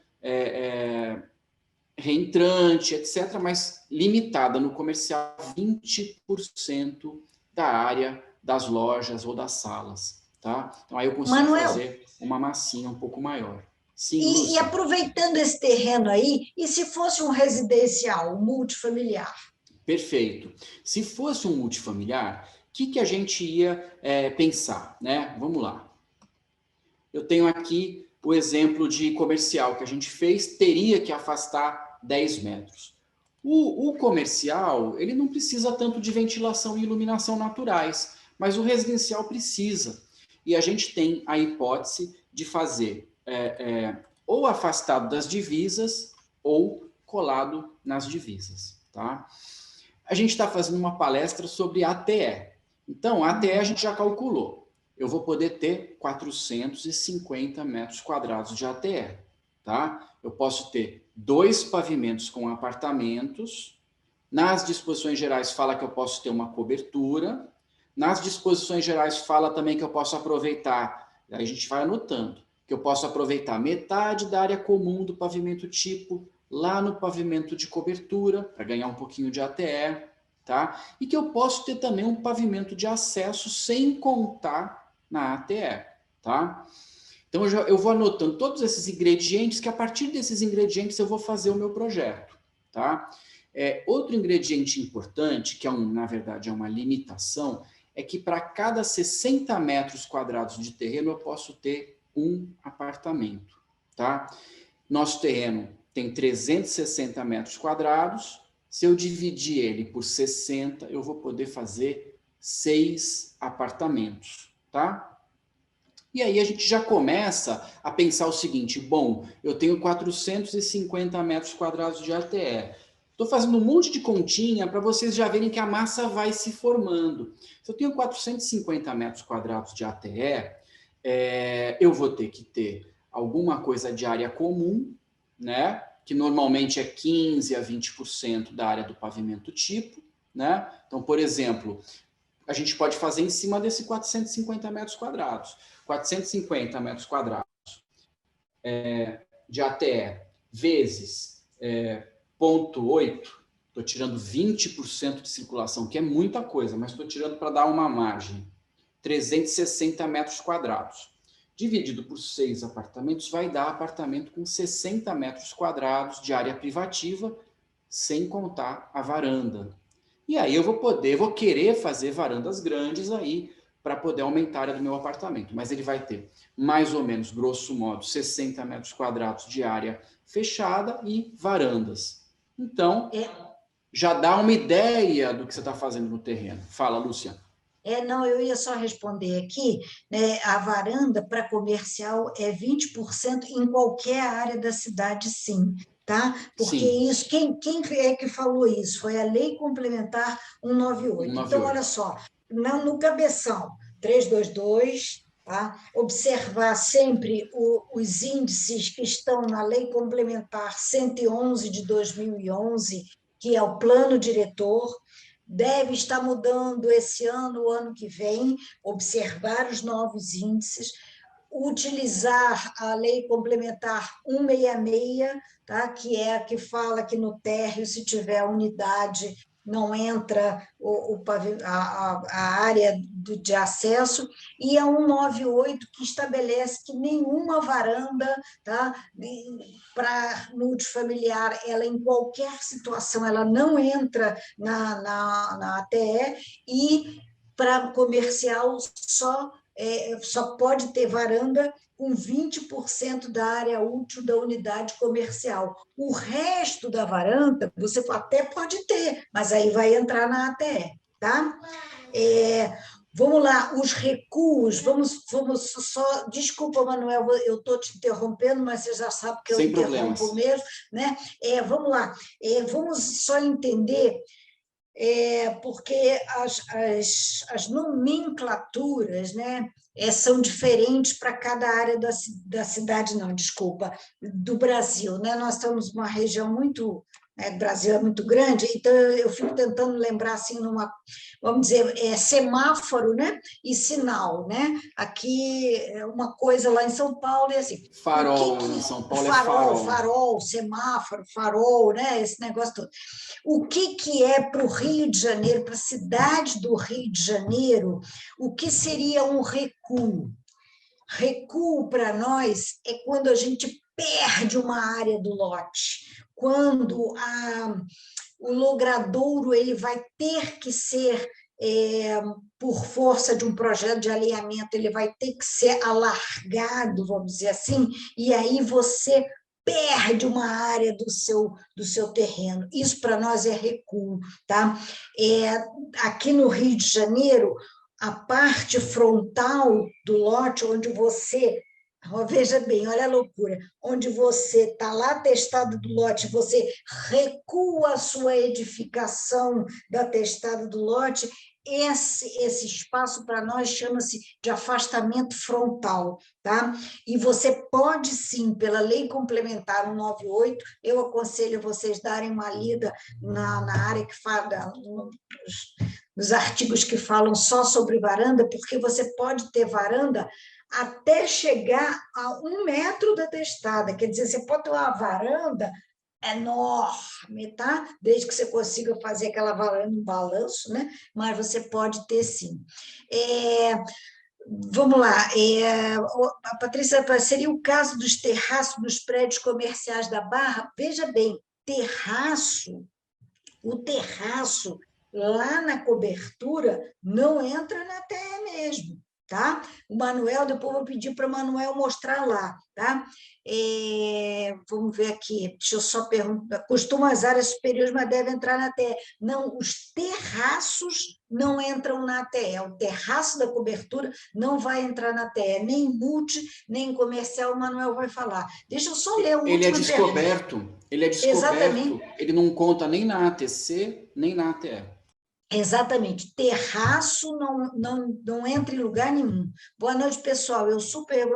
reentrante, etc., mas limitada no comercial 20% da área das lojas ou das salas, tá? Então aí eu consigo Manuel, fazer uma massinha um pouco maior. Sim, e Lúcia. aproveitando esse terreno aí, e se fosse um residencial, um multifamiliar? Perfeito. Se fosse um multifamiliar, o que a gente ia pensar, né? Vamos lá. Eu tenho aqui o exemplo de comercial que a gente fez, teria que afastar 10 metros. O comercial, ele não precisa tanto de ventilação e iluminação naturais, mas o residencial precisa. E a gente tem a hipótese de fazer ou afastado das divisas ou colado nas divisas, tá? A gente está fazendo uma palestra sobre ATE. Então, a ATE a gente já calculou. Eu vou poder ter 450 metros quadrados de ATE, tá? Eu posso ter 2 pavimentos com apartamentos. Nas disposições gerais fala que eu posso ter uma cobertura. Nas disposições gerais fala também que eu posso aproveitar, aí a gente vai anotando, que eu posso aproveitar metade da área comum do pavimento tipo lá no pavimento de cobertura, para ganhar um pouquinho de ATE, tá? E que eu posso ter também um pavimento de acesso sem contar na ATE, tá? Então eu vou anotando todos esses ingredientes, que a partir desses ingredientes eu vou fazer o meu projeto, tá? Outro ingrediente importante, que na verdade é uma limitação, é que para cada 60 metros quadrados de terreno eu posso ter um apartamento, tá? Nosso terreno tem 360 metros quadrados. Se eu dividir ele por 60, eu vou poder fazer 6 apartamentos, tá? E aí a gente já começa a pensar o seguinte, bom, eu tenho 450 metros quadrados de ATE. Estou fazendo um monte de continha para vocês já verem que a massa vai se formando. Se eu tenho 450 metros quadrados de ATE, eu vou ter que ter alguma coisa de área comum, né? Que normalmente é 15% a 20% da área do pavimento tipo, né? Então, por exemplo, a gente pode fazer em cima desse 450 metros quadrados. 450 metros quadrados de ATE vezes 0,8, estou tirando 20% de circulação, que é muita coisa, mas estou tirando para dar uma margem. 360 metros quadrados. Dividido por 6 apartamentos, vai dar apartamento com 60 metros quadrados de área privativa, sem contar a varanda. E aí eu vou querer fazer varandas grandes aí, para poder aumentar a área do meu apartamento. Mas ele vai ter, mais ou menos, grosso modo, 60 metros quadrados de área fechada e varandas. Então, já dá uma ideia do que você está fazendo no terreno. Fala, Lúcia. Não, eu ia só responder aqui, né, a varanda para comercial é 20% em qualquer área da cidade, sim, tá? Porque Sim. isso, quem é que falou isso? Foi a Lei Complementar 198. 198. Então, olha só, no cabeção 322, tá? Observar sempre os índices que estão na Lei Complementar 111 de 2011, que é o plano diretor, deve estar mudando esse ano, o ano que vem, observar os novos índices, utilizar a lei complementar 166, tá? Que é a que fala que no térreo, se tiver unidade, não entra a área de acesso, e a 198, que estabelece que nenhuma varanda, tá? Para multifamiliar, ela em qualquer situação, ela não entra na ATE, e para comercial só pode ter varanda com 20% da área útil da unidade comercial. O resto da varanda, você até pode ter, mas aí vai entrar na ATE, tá? Vamos lá, os recuos, vamos só... Desculpa, Manuel, eu estou te interrompendo, mas você já sabe que eu Sem interrompo problemas. mesmo, né? Vamos lá, vamos só entender, porque as nomenclaturas, né, são diferentes para cada área da cidade, não, desculpa, do Brasil, né? Nós estamos numa região muito... O Brasil é muito grande, então eu fico tentando lembrar, assim, vamos dizer, semáforo, né? E sinal, né? Aqui, uma coisa lá em São Paulo é assim... Farol, em São Paulo é farol, semáforo, farol, né? Esse negócio todo. O que é para o Rio de Janeiro, para a cidade do Rio de Janeiro, o que seria um recuo? Recuo para nós é quando a gente perde uma área do lote, quando o logradouro ele vai ter que ser, por força de um projeto de alinhamento, ele vai ter que ser alargado, vamos dizer assim, e aí você perde uma área do seu terreno. Isso para nós é recuo, tá? Aqui no Rio de Janeiro, a parte frontal do lote, onde você... Veja bem, olha a loucura. Onde você está lá atestado do lote, você recua a sua edificação da atestada do lote, esse espaço para nós chama-se de afastamento frontal, tá? E você pode sim, pela Lei Complementar 198, eu aconselho vocês darem uma lida na área que fala, nos artigos que falam só sobre varanda, porque você pode ter varanda até chegar a 1 metro da testada, quer dizer, você pode ter uma varanda enorme, tá? Desde que você consiga fazer aquela varanda em balanço, né? Mas você pode ter sim. Vamos lá, a Patrícia, seria o caso dos terraços dos prédios comerciais da Barra? Veja bem, o terraço lá na cobertura não entra na TE mesmo, tá? O Manuel, depois eu vou pedir para o Manuel mostrar lá, tá? Vamos ver aqui, deixa eu só perguntar. Costuma as áreas superiores, mas deve entrar na TE. Não, os terraços não entram na TE. O terraço da cobertura não vai entrar na TE, nem multi, nem comercial, o Manuel vai falar. Deixa eu só ler o último pergunta. Ele é descoberto, Exatamente. Ele não conta nem na ATC, nem na ATE. Exatamente, terraço não entra em lugar nenhum. Boa noite, pessoal. Eu super.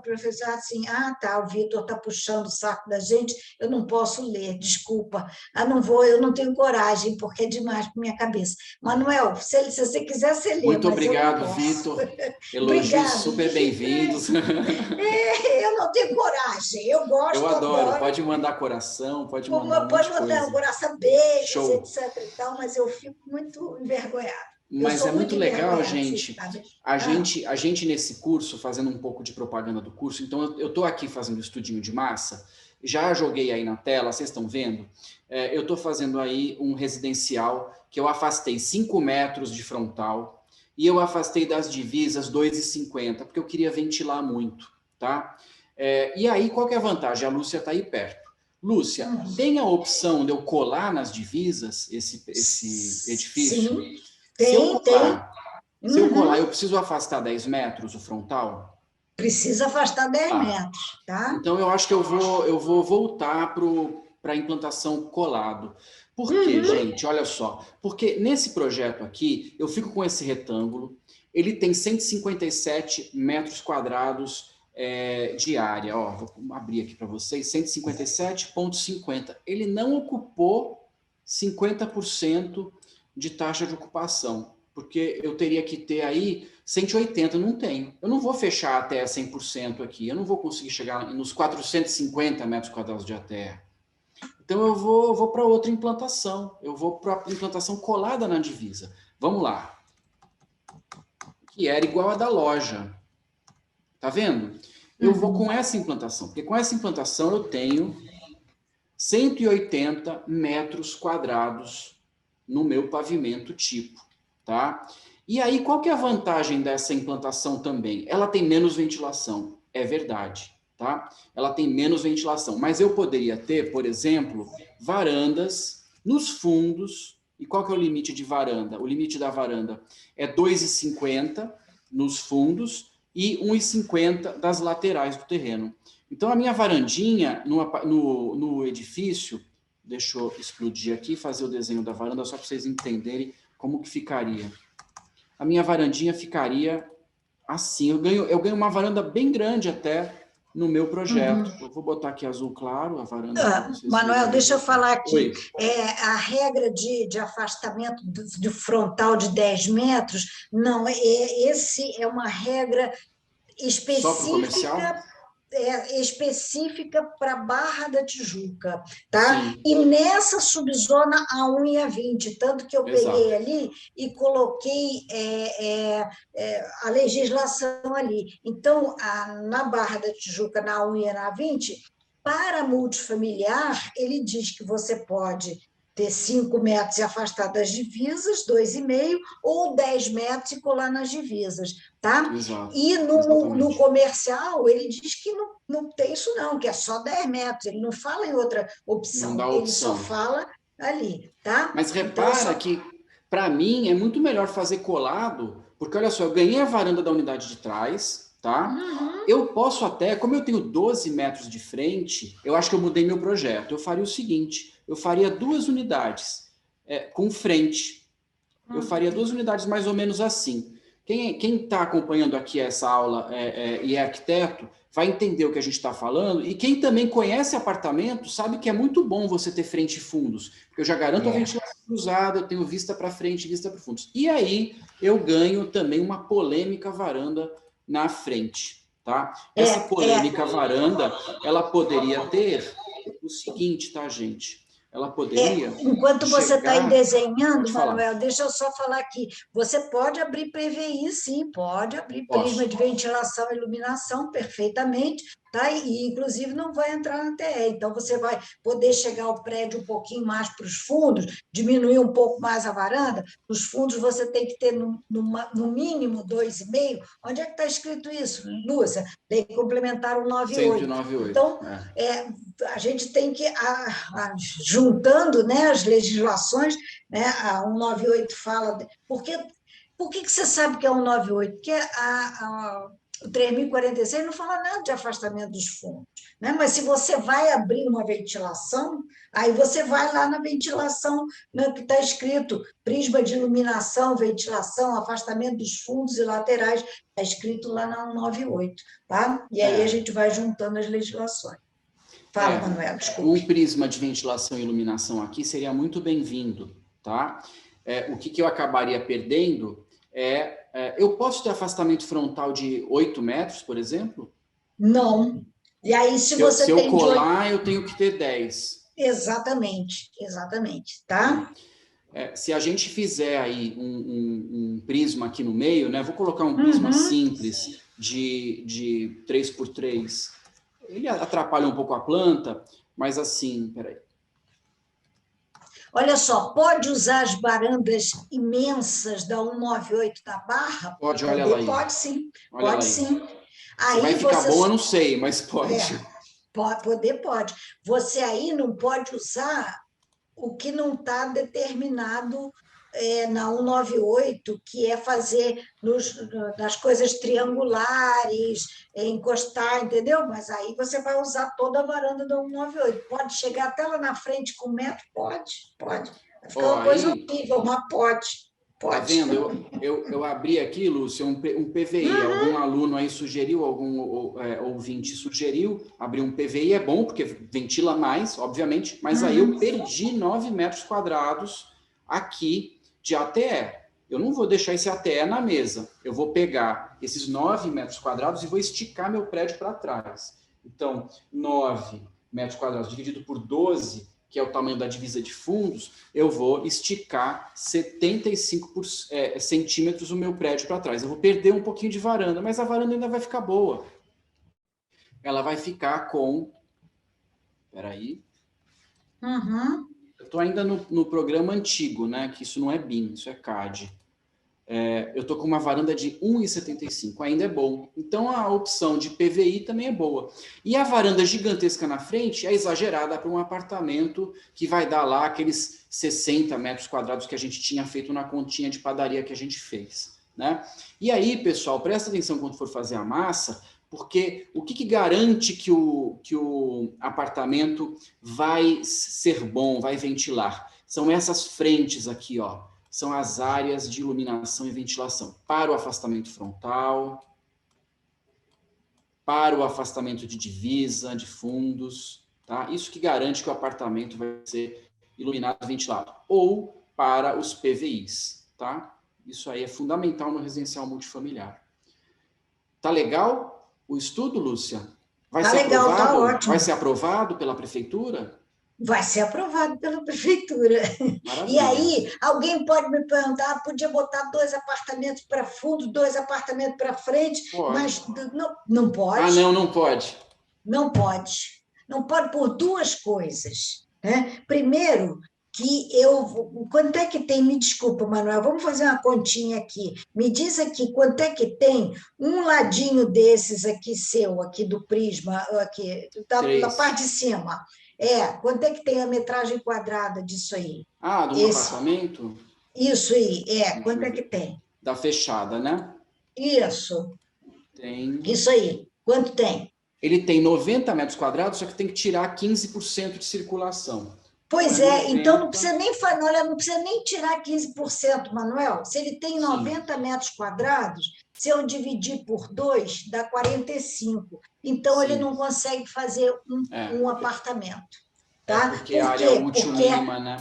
Professor, assim, tá, o Vitor está puxando o saco da gente, eu não posso ler, desculpa. Eu não tenho coragem, porque é demais para minha cabeça. Manuel, se você quiser, você lê. Muito mas obrigado, eu não Vitor. Elogios super bem-vindos. Eu não tenho coragem, eu gosto. Eu adoro. Pode mandar coração, pode mandar um coração, beijos, show, etc. e tal, mas eu fico muito envergonhada. Mas é muito legal, gente. A gente nesse curso, fazendo um pouco de propaganda do curso, então eu estou aqui fazendo estudinho de massa, já joguei aí na tela, vocês estão vendo? Eu estou fazendo aí um residencial que eu afastei 5 metros de frontal e eu afastei das divisas 2,50, porque eu queria ventilar muito, tá? E aí, qual que é a vantagem? A Lúcia está aí perto. Lúcia, tem a opção de eu colar nas divisas esse edifício? Sim, tem. Se eu colar, eu preciso afastar 10 metros o frontal? Precisa afastar 10 metros, tá? Então, eu acho que eu vou voltar para a implantação colado. Por quê, gente? Olha só. Porque nesse projeto aqui, eu fico com esse retângulo, ele tem 157 metros quadrados de área. Ó, vou abrir aqui para vocês, 157,50. Ele não ocupou 50% de taxa de ocupação, porque eu teria que ter aí 180, não tenho. Eu não vou fechar até 100% aqui, eu não vou conseguir chegar nos 450 metros quadrados de ATE. Então eu vou para outra implantação, eu vou para a implantação colada na divisa. Vamos lá. Que era igual a da loja. Tá vendo? Eu vou com essa implantação, porque com essa implantação eu tenho 180 metros quadrados no meu pavimento tipo, tá? E aí, qual que é a vantagem dessa implantação também? Ela tem menos ventilação, é verdade, tá? Ela tem menos ventilação, mas eu poderia ter, por exemplo, varandas nos fundos E qual que é o limite de varanda? O limite da varanda é 2,50 nos fundos e 1,50 das laterais do terreno. Então, a minha varandinha no edifício, deixa eu explodir aqui, fazer o desenho da varanda, só para vocês entenderem como que ficaria. A minha varandinha ficaria assim. Eu ganho uma varanda bem grande até no meu projeto. Eu vou botar aqui azul claro, a varanda. Manuel, deixa eu falar aqui. Oi. A regra de afastamento de frontal de 10 metros, não, esse é uma regra Só para o comercial? Específica para Barra da Tijuca, tá? Sim. E nessa subzona a 1,20, tanto que eu peguei ali e coloquei a legislação ali. Então, na Barra da Tijuca, na 1 e na 20, para multifamiliar, ele diz que você pode ter 5 metros e afastar das divisas, 2,5, ou 10 metros e colar nas divisas, tá? Exato. E no comercial, ele diz que não tem isso não, que é só 10 metros, ele não fala em outra opção, não dá ele opção. só fala ali, tá? Mas repara que, para mim, é muito melhor fazer colado, porque, olha só, eu ganhei a varanda da unidade de trás, tá? Eu posso até, como eu tenho 12 metros de frente, eu acho que eu mudei meu projeto. Eu faria o seguinte, eu faria 2 unidades com frente. Eu faria 2 unidades mais ou menos assim. Quem está acompanhando aqui essa aula e é arquiteto, vai entender o que a gente está falando. E quem também conhece apartamento, sabe que é muito bom você ter frente e fundos. Porque eu já garanto a ventilação cruzada, eu tenho vista para frente e vista para fundos. E aí eu ganho também uma polêmica varanda na frente, tá? Essa polêmica varanda, ela poderia ter o seguinte, tá, gente? Ela poderia... enquanto você está desenhando, Manuel, deixa eu só falar aqui. Você pode abrir PVI, sim, pode abrir prisma de ventilação e iluminação perfeitamente, tá? E, inclusive, não vai entrar na TE. Então, você vai poder chegar ao prédio um pouquinho mais para os fundos, diminuir um pouco mais a varanda. Nos fundos, você tem que ter, no mínimo, 2,5. Onde é que está escrito isso, Lúcia? Lei Complementar 198. 198. Então, a gente tem que, juntando, né, as legislações, né, a 198 fala... Por que você sabe que é 198? Porque o 3.046 não fala nada de afastamento dos fundos, né? Mas se você vai abrir uma ventilação, aí você vai lá na ventilação, né, que está escrito prisma de iluminação, ventilação, afastamento dos fundos e laterais, está escrito lá na 198, tá? E aí a gente vai juntando as legislações. Fala, Manuel, desculpa. Um prisma de ventilação e iluminação aqui seria muito bem-vindo, tá? O que eu acabaria perdendo eu posso ter afastamento frontal de 8 metros, por exemplo? Não. E aí, se eu colar, eu tenho que ter 10. Exatamente, tá? Se a gente fizer aí um prisma aqui no meio, né? Vou colocar um prisma simples de 3x3. Ele atrapalha um pouco a planta, mas assim, peraí. Olha só, pode usar as varandas imensas da 198 da Barra? Pode, olha lá aí. Pode sim, olha pode sim. Aí vai ficar bom, eu não sei, mas pode. Pode. Você aí não pode usar o que não está determinado na 198, que é fazer nas coisas triangulares, encostar, entendeu? Mas aí você vai usar toda a varanda da 198. Pode chegar até lá na frente com 1 metro? Pode. Vai ficar uma coisa horrível, mas pode. Tá vendo? Eu abri aqui, Lúcia, um PVI. Algum aluno aí sugeriu, algum ouvinte sugeriu, abrir um PVI é bom, porque ventila mais, obviamente, mas aí eu perdi 9 metros quadrados aqui de ATE. Eu não vou deixar esse ATE na mesa. Eu vou pegar esses 9 metros quadrados e vou esticar meu prédio para trás. Então, 9 metros quadrados dividido por 12, que é o tamanho da divisa de fundos, eu vou esticar 75 centímetros o meu prédio para trás. Eu vou perder um pouquinho de varanda, mas a varanda ainda vai ficar boa. Ela vai ficar com... Espera aí. Eu estou ainda no programa antigo, né? Que isso não é BIM, isso é CAD. eu estou com uma varanda de 1,75, ainda é bom. Então, a opção de PVI também é boa. E a varanda gigantesca na frente é exagerada para um apartamento que vai dar lá aqueles 60 metros quadrados que a gente tinha feito na continha de padaria que a gente fez, né? E aí, pessoal, presta atenção quando for fazer a massa, porque o que garante que o apartamento vai ser bom, vai ventilar? São essas frentes aqui, ó. São as áreas de iluminação e ventilação para o afastamento frontal, para o afastamento de divisa, de fundos, tá? Isso que garante que o apartamento vai ser iluminado e ventilado. Ou para os PVIs, tá? Isso aí é fundamental no residencial multifamiliar. Tá legal o estudo, Lúcia? Vai ser legal, aprovado? tá ótimo. Vai ser aprovado pela prefeitura? Vai ser aprovado pela prefeitura. Maravilha. E aí, alguém pode me perguntar, podia botar 2 apartamentos para fundo, 2 apartamentos para frente, Pode. mas não pode. Ah, não pode. Não pode. Não pode por 2 coisas. Né? Primeiro, que quanto é que tem? Me desculpa, Manuel, vamos fazer uma continha aqui. Me diz aqui quanto é que tem um ladinho desses aqui seu, aqui do prisma, aqui, da parte de cima. Quanto é que tem a metragem quadrada disso aí? Ah, do apartamento? Isso aí, quanto é que tem? Da fechada, né? Isso. Tem. Isso aí, quanto tem? Ele tem 90 metros quadrados, só que tem que tirar 15% de circulação. Pois então não precisa nem não precisa nem tirar 15%, Manuel. Se ele tem 90 metros quadrados, se eu dividir por 2, dá 45. Então, ele não consegue fazer um apartamento. Tá? Porque a área útil mínima, né?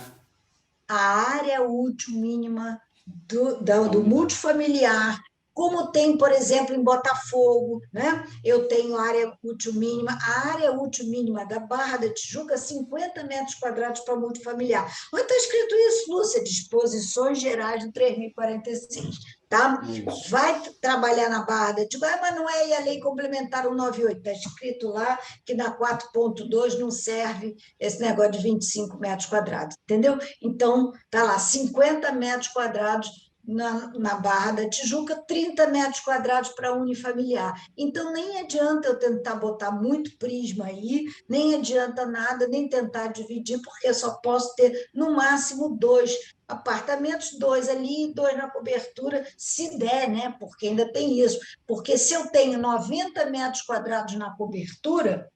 A área útil mínima do multifamiliar, como tem, por exemplo, em Botafogo, né? Eu tenho área útil mínima, a área útil mínima da Barra da Tijuca, 50 metros quadrados para multifamiliar. Onde está escrito isso, Lúcia? Disposições gerais do 3046. Tá? Vai trabalhar na Barra da Tijuca, mas não é a lei complementar 198, está escrito lá que na 4.2 não serve esse negócio de 25 metros quadrados, entendeu? Então, está lá, 50 metros quadrados na Barra da Tijuca, 30 metros quadrados para unifamiliar. Então, nem adianta eu tentar botar muito prisma aí, nem adianta nada, nem tentar dividir, porque eu só posso ter, no máximo, 2 apartamentos, 2 ali, 2 na cobertura, se der, né? Porque ainda tem isso. Porque se eu tenho 90 metros quadrados na cobertura,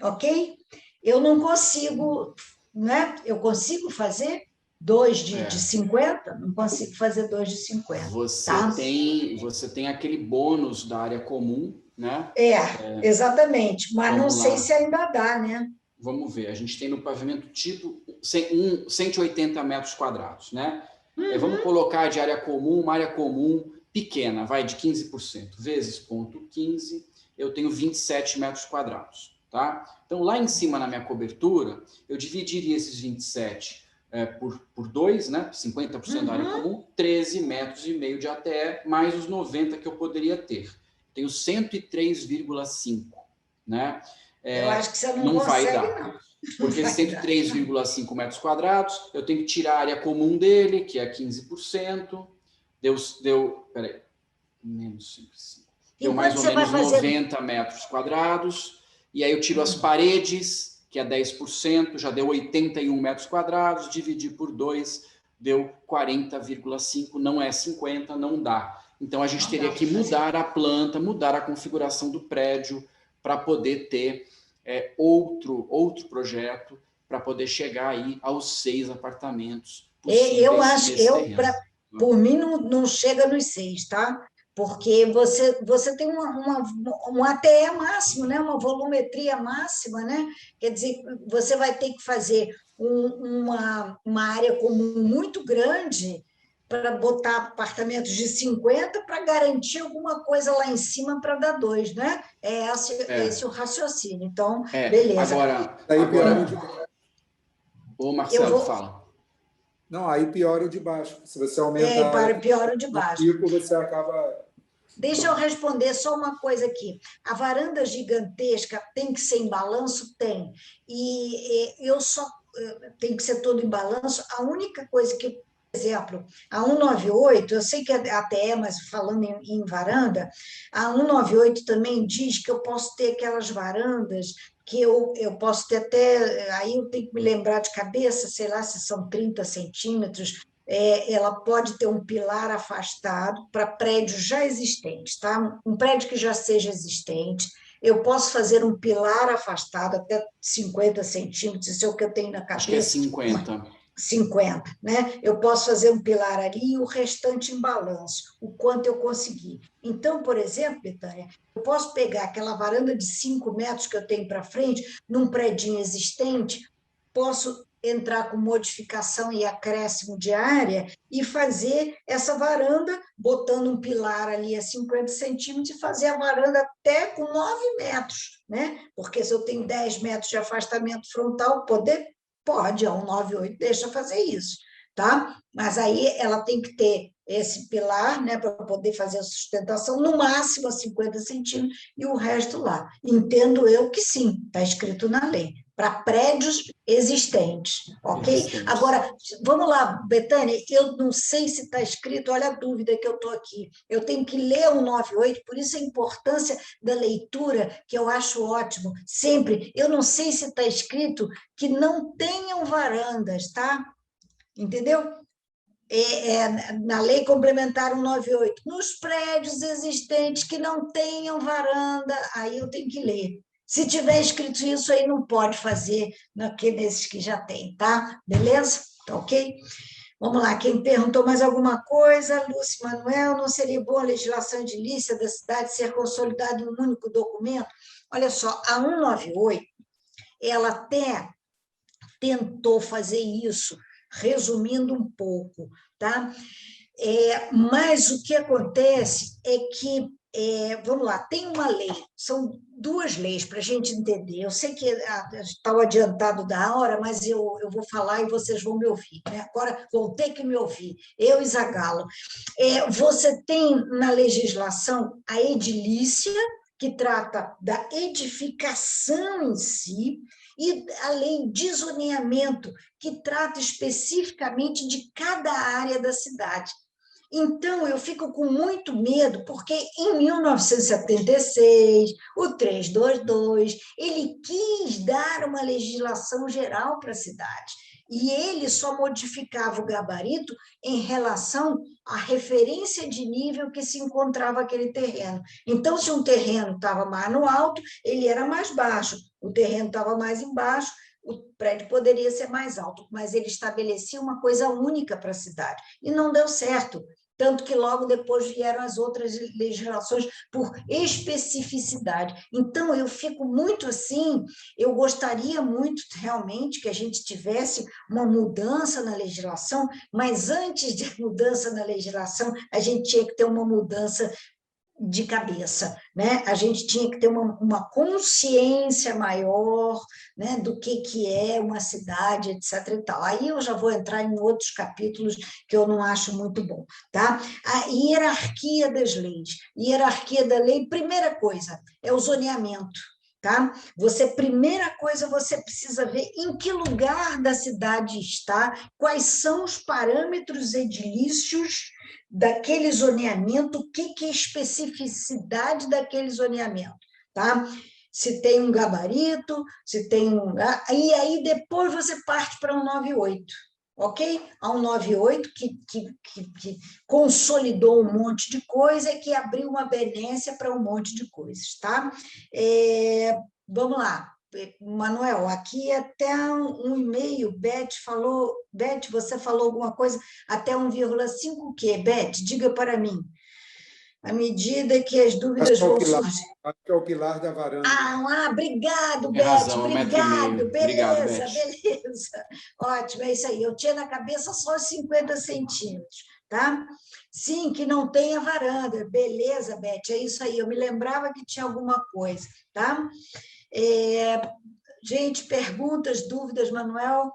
ok? Eu não consigo, né? Eu consigo fazer 2 de 50? Não consigo fazer 2 de 50. Você tem aquele bônus da área comum, né? Exatamente. Mas não sei se ainda dá, né? Vamos ver. A gente tem no pavimento tipo 180 metros quadrados, né? Vamos colocar de área comum, uma área comum pequena, vai de 15%, vezes 0,15, eu tenho 27 metros quadrados, tá? Então, lá em cima na minha cobertura, eu dividiria esses 27 por 2, né? 50% da área comum, 13 metros e meio de ATE, mais os 90 que eu poderia ter. Tenho 103,5, né? Eu acho que você não consegue, vai dar. não. Porque 103,5 metros quadrados, eu tenho que tirar a área comum dele, que é 15%, peraí, menos 5. Deu mais ou menos 90 metros quadrados, e aí eu tiro as paredes, que é 10%, já deu 81 metros quadrados, dividir por 2, deu 40,5, não é 50, não dá. Então, a gente teria que mudar a planta, mudar a configuração do prédio, para poder ter outro projeto, para poder chegar aí aos 6 apartamentos possíveis. Eu acho, por mim, não chega nos 6, tá? Porque você tem um ATE máximo, né? Uma volumetria máxima, né? Quer dizer, você vai ter que fazer uma área comum muito grande para botar apartamentos de 50 para garantir alguma coisa lá em cima para dar 2, né? Esse o raciocínio. Então, beleza. Agora... Ô, Marcelo, fala. Não, aí piora o de baixo. Se você aumentar... piora o de baixo. Pico, você acaba... Deixa eu responder só uma coisa aqui. A varanda gigantesca tem que ser em balanço? Tem. E eu só... Tem que ser todo em balanço. A única coisa que exemplo, a 198, eu sei que até é, mas falando em varanda, a 198 também diz que eu posso ter aquelas varandas que eu posso ter até, aí eu tenho que me lembrar de cabeça, sei lá se são 30 centímetros, ela pode ter um pilar afastado para prédios já existentes, tá? Um prédio que já seja existente, eu posso fazer um pilar afastado até 50 centímetros, isso é o que eu tenho na cabeça. Acho que é 50. 50, né? Eu posso fazer um pilar ali e o restante em balanço, o quanto eu conseguir. Então, por exemplo, Betânia, eu posso pegar aquela varanda de 5 metros que eu tenho para frente, num predinho existente, posso entrar com modificação e acréscimo de área e fazer essa varanda, botando um pilar ali a 50 centímetros e fazer a varanda até com 9 metros, né? Porque se eu tenho 10 metros de afastamento frontal, pode, a 198 deixa fazer isso, tá? Mas aí ela tem que ter esse pilar, né, para poder fazer a sustentação, no máximo a 50 centímetros, e o resto lá. Entendo eu que sim, está escrito na lei, para prédios existentes, ok? Existentes. Agora, vamos lá, Betânia, eu não sei se está escrito, olha a dúvida que eu estou aqui, eu tenho que ler o 198, por isso a importância da leitura, que eu acho ótimo, sempre, eu não sei se está escrito que não tenham varandas, tá? Entendeu? Na Lei Complementar 198, nos prédios existentes que não tenham varanda, aí eu tenho que ler. Se tiver escrito isso, aí não pode fazer nesses que já tem, tá? Beleza? Tá ok? Vamos lá, quem perguntou mais alguma coisa? Lúcia Manuel, não seria boa a legislação edilícia da cidade ser consolidada em um único documento? Olha só, a 198, ela até tentou fazer isso, resumindo um pouco, tá? Mas o que acontece é que, vamos lá, tem uma lei, são duas leis para a gente entender. Eu sei que está o adiantado da hora, mas eu vou falar e vocês vão me ouvir, né? Agora vão ter que me ouvir, eu e Zagalo. Você tem na legislação a edilícia, que trata da edificação em si, e a lei de zoneamento, que trata especificamente de cada área da cidade. Então, eu fico com muito medo, porque em 1976, o 322, ele quis dar uma legislação geral para a cidade, e ele só modificava o gabarito em relação à referência de nível que se encontrava aquele terreno. Então, se um terreno estava mais no alto, ele era mais baixo, o terreno estava mais embaixo, o prédio poderia ser mais alto, mas ele estabelecia uma coisa única para a cidade, e não deu certo. Tanto que logo depois vieram as outras legislações por especificidade. Então, eu fico muito assim, eu gostaria muito realmente que a gente tivesse uma mudança na legislação, mas antes de mudança na legislação, a gente tinha que ter uma mudança de cabeça, né? A gente tinha que ter uma consciência maior, né, do que é uma cidade, etc. e tal. Aí eu já vou entrar em outros capítulos que eu não acho muito bom, tá? A hierarquia das leis. Hierarquia da lei, primeira coisa, é o zoneamento. Tá? Primeira coisa, você precisa ver em que lugar da cidade está, quais são os parâmetros edilícios daquele zoneamento, o que é a especificidade daquele zoneamento, tá? Se tem um gabarito, se tem um... E aí depois você parte para 198, ok? A 198 que consolidou um monte de coisa e que abriu uma benesse para um monte de coisas, tá? Vamos lá. Manuel, aqui até 1,5, Beth, você falou alguma coisa, até 1,5 o quê? Beth, diga para mim. À medida que as dúvidas vão surgir. Acho que é o pilar da varanda. Obrigado, Tem Beth, razão, 1,5 obrigado, metro. beleza, Obrigado, Beth. beleza. Ótimo, é isso aí. Eu tinha na cabeça só 50 centímetros, tá? Sim, que não tenha varanda. Beleza, Beth, é isso aí. Eu me lembrava que tinha alguma coisa, tá? Gente, perguntas, dúvidas, Manuel?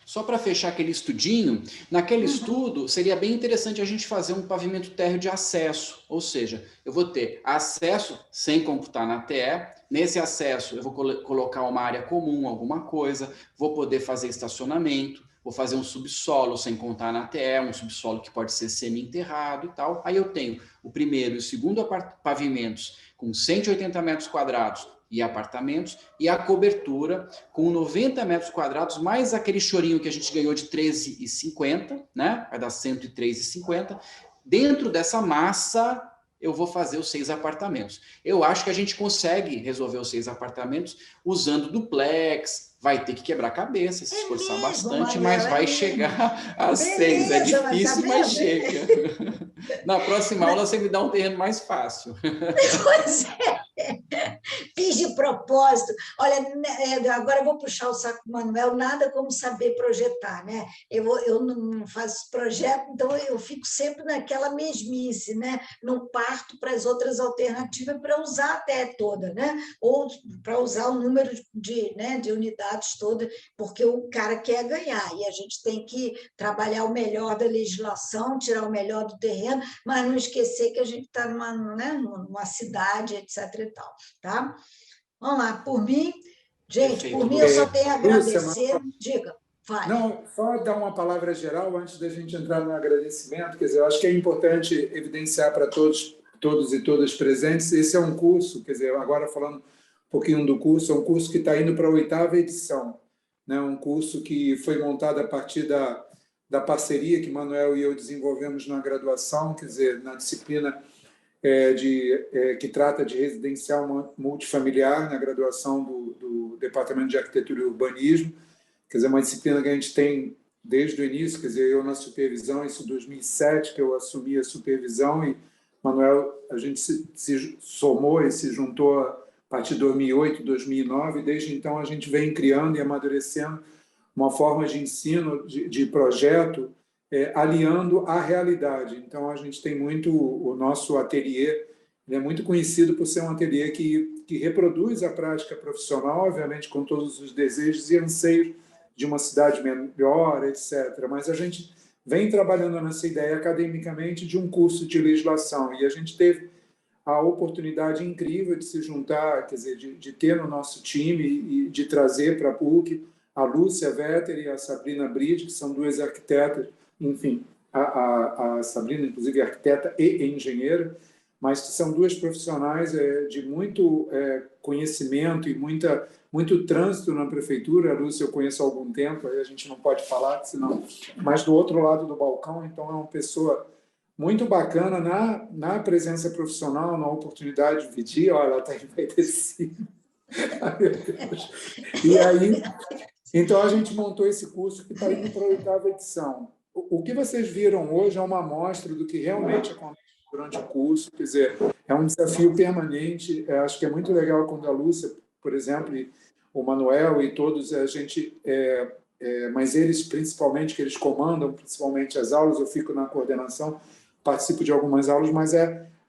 Só para fechar aquele estudinho, naquele estudo seria bem interessante a gente fazer um pavimento térreo de acesso, ou seja, eu vou ter acesso sem computar na TE, nesse acesso eu vou colocar uma área comum, alguma coisa, vou poder fazer estacionamento, vou fazer um subsolo sem contar na TE, um subsolo que pode ser semi-enterrado e tal. Aí eu tenho o primeiro e o segundo pavimentos com 180 metros quadrados e apartamentos, e a cobertura com 90 metros quadrados, mais aquele chorinho que a gente ganhou de 13,50, né? Vai dar 103,50. Dentro dessa massa, eu vou fazer os 6 apartamentos. Eu acho que a gente consegue resolver os 6 apartamentos usando duplex, vai ter que quebrar a cabeça, se esforçar bastante, mas vai chegar a 6. É difícil, mas chega. Na próxima aula você me dá um terreno mais fácil. Pois é. Fiz de propósito. Olha, agora eu vou puxar o saco do Manuel, nada como saber projetar, né? Eu não faço projeto, então eu fico sempre naquela mesmice, né? Não parto para as outras alternativas para usar a TE toda, né? Ou para usar o número de unidades toda, porque o cara quer ganhar, e a gente tem que trabalhar o melhor da legislação, tirar o melhor do terreno, mas não esquecer que a gente está numa cidade, etc. e tal, tá? Vamos lá, por mim, gente, Perfeito. por mim eu só tenho a agradecer. Lúcia, Diga, fale. não, só dar uma palavra geral antes da gente entrar no agradecimento. Quer dizer, eu acho que é importante evidenciar para todos e todas presentes, esse é um curso, quer dizer, agora falando um pouquinho do curso, é um curso que está indo para a 8ª edição, né? Um curso que foi montado a partir da parceria que Manuel e eu desenvolvemos na graduação, quer dizer, na disciplina que trata de residencial multifamiliar, na graduação do Departamento de Arquitetura e Urbanismo, quer dizer, uma disciplina que a gente tem desde o início, quer dizer, eu na supervisão, isso em 2007 que eu assumi a supervisão, e Manuel, a gente se somou e se juntou a partir de 2008, 2009, e desde então a gente vem criando e amadurecendo uma forma de ensino, de projeto, aliando à realidade. Então, a gente tem muito, o nosso ateliê, ele é muito conhecido por ser um ateliê que reproduz a prática profissional, obviamente com todos os desejos e anseios de uma cidade melhor, etc. Mas a gente vem trabalhando nessa ideia academicamente de um curso de legislação, e a gente teve a oportunidade incrível de se juntar, quer dizer, de ter no nosso time e de trazer para a PUC a Lúcia Vetter e a Sabrina Bride, que são 2 arquitetas, enfim, a Sabrina, inclusive, é arquiteta e engenheira, mas que são 2 profissionais de muito conhecimento e muito trânsito na prefeitura. A Lúcia eu conheço há algum tempo, aí a gente não pode falar, senão, mas do outro lado do balcão, então é uma pessoa muito bacana na presença profissional, na oportunidade de dividir. Olha, ela está envelhecida. Ai, meu Deus. E aí, então a gente montou esse curso que está indo para a 8ª edição. O que vocês viram hoje é uma amostra do que realmente acontece durante o curso, quer dizer, é um desafio permanente. Acho que é muito legal quando a Lúcia, por exemplo, e o Manuel e todos, a gente, mas eles principalmente, que eles comandam principalmente as aulas, eu fico na coordenação, participo de algumas aulas, mas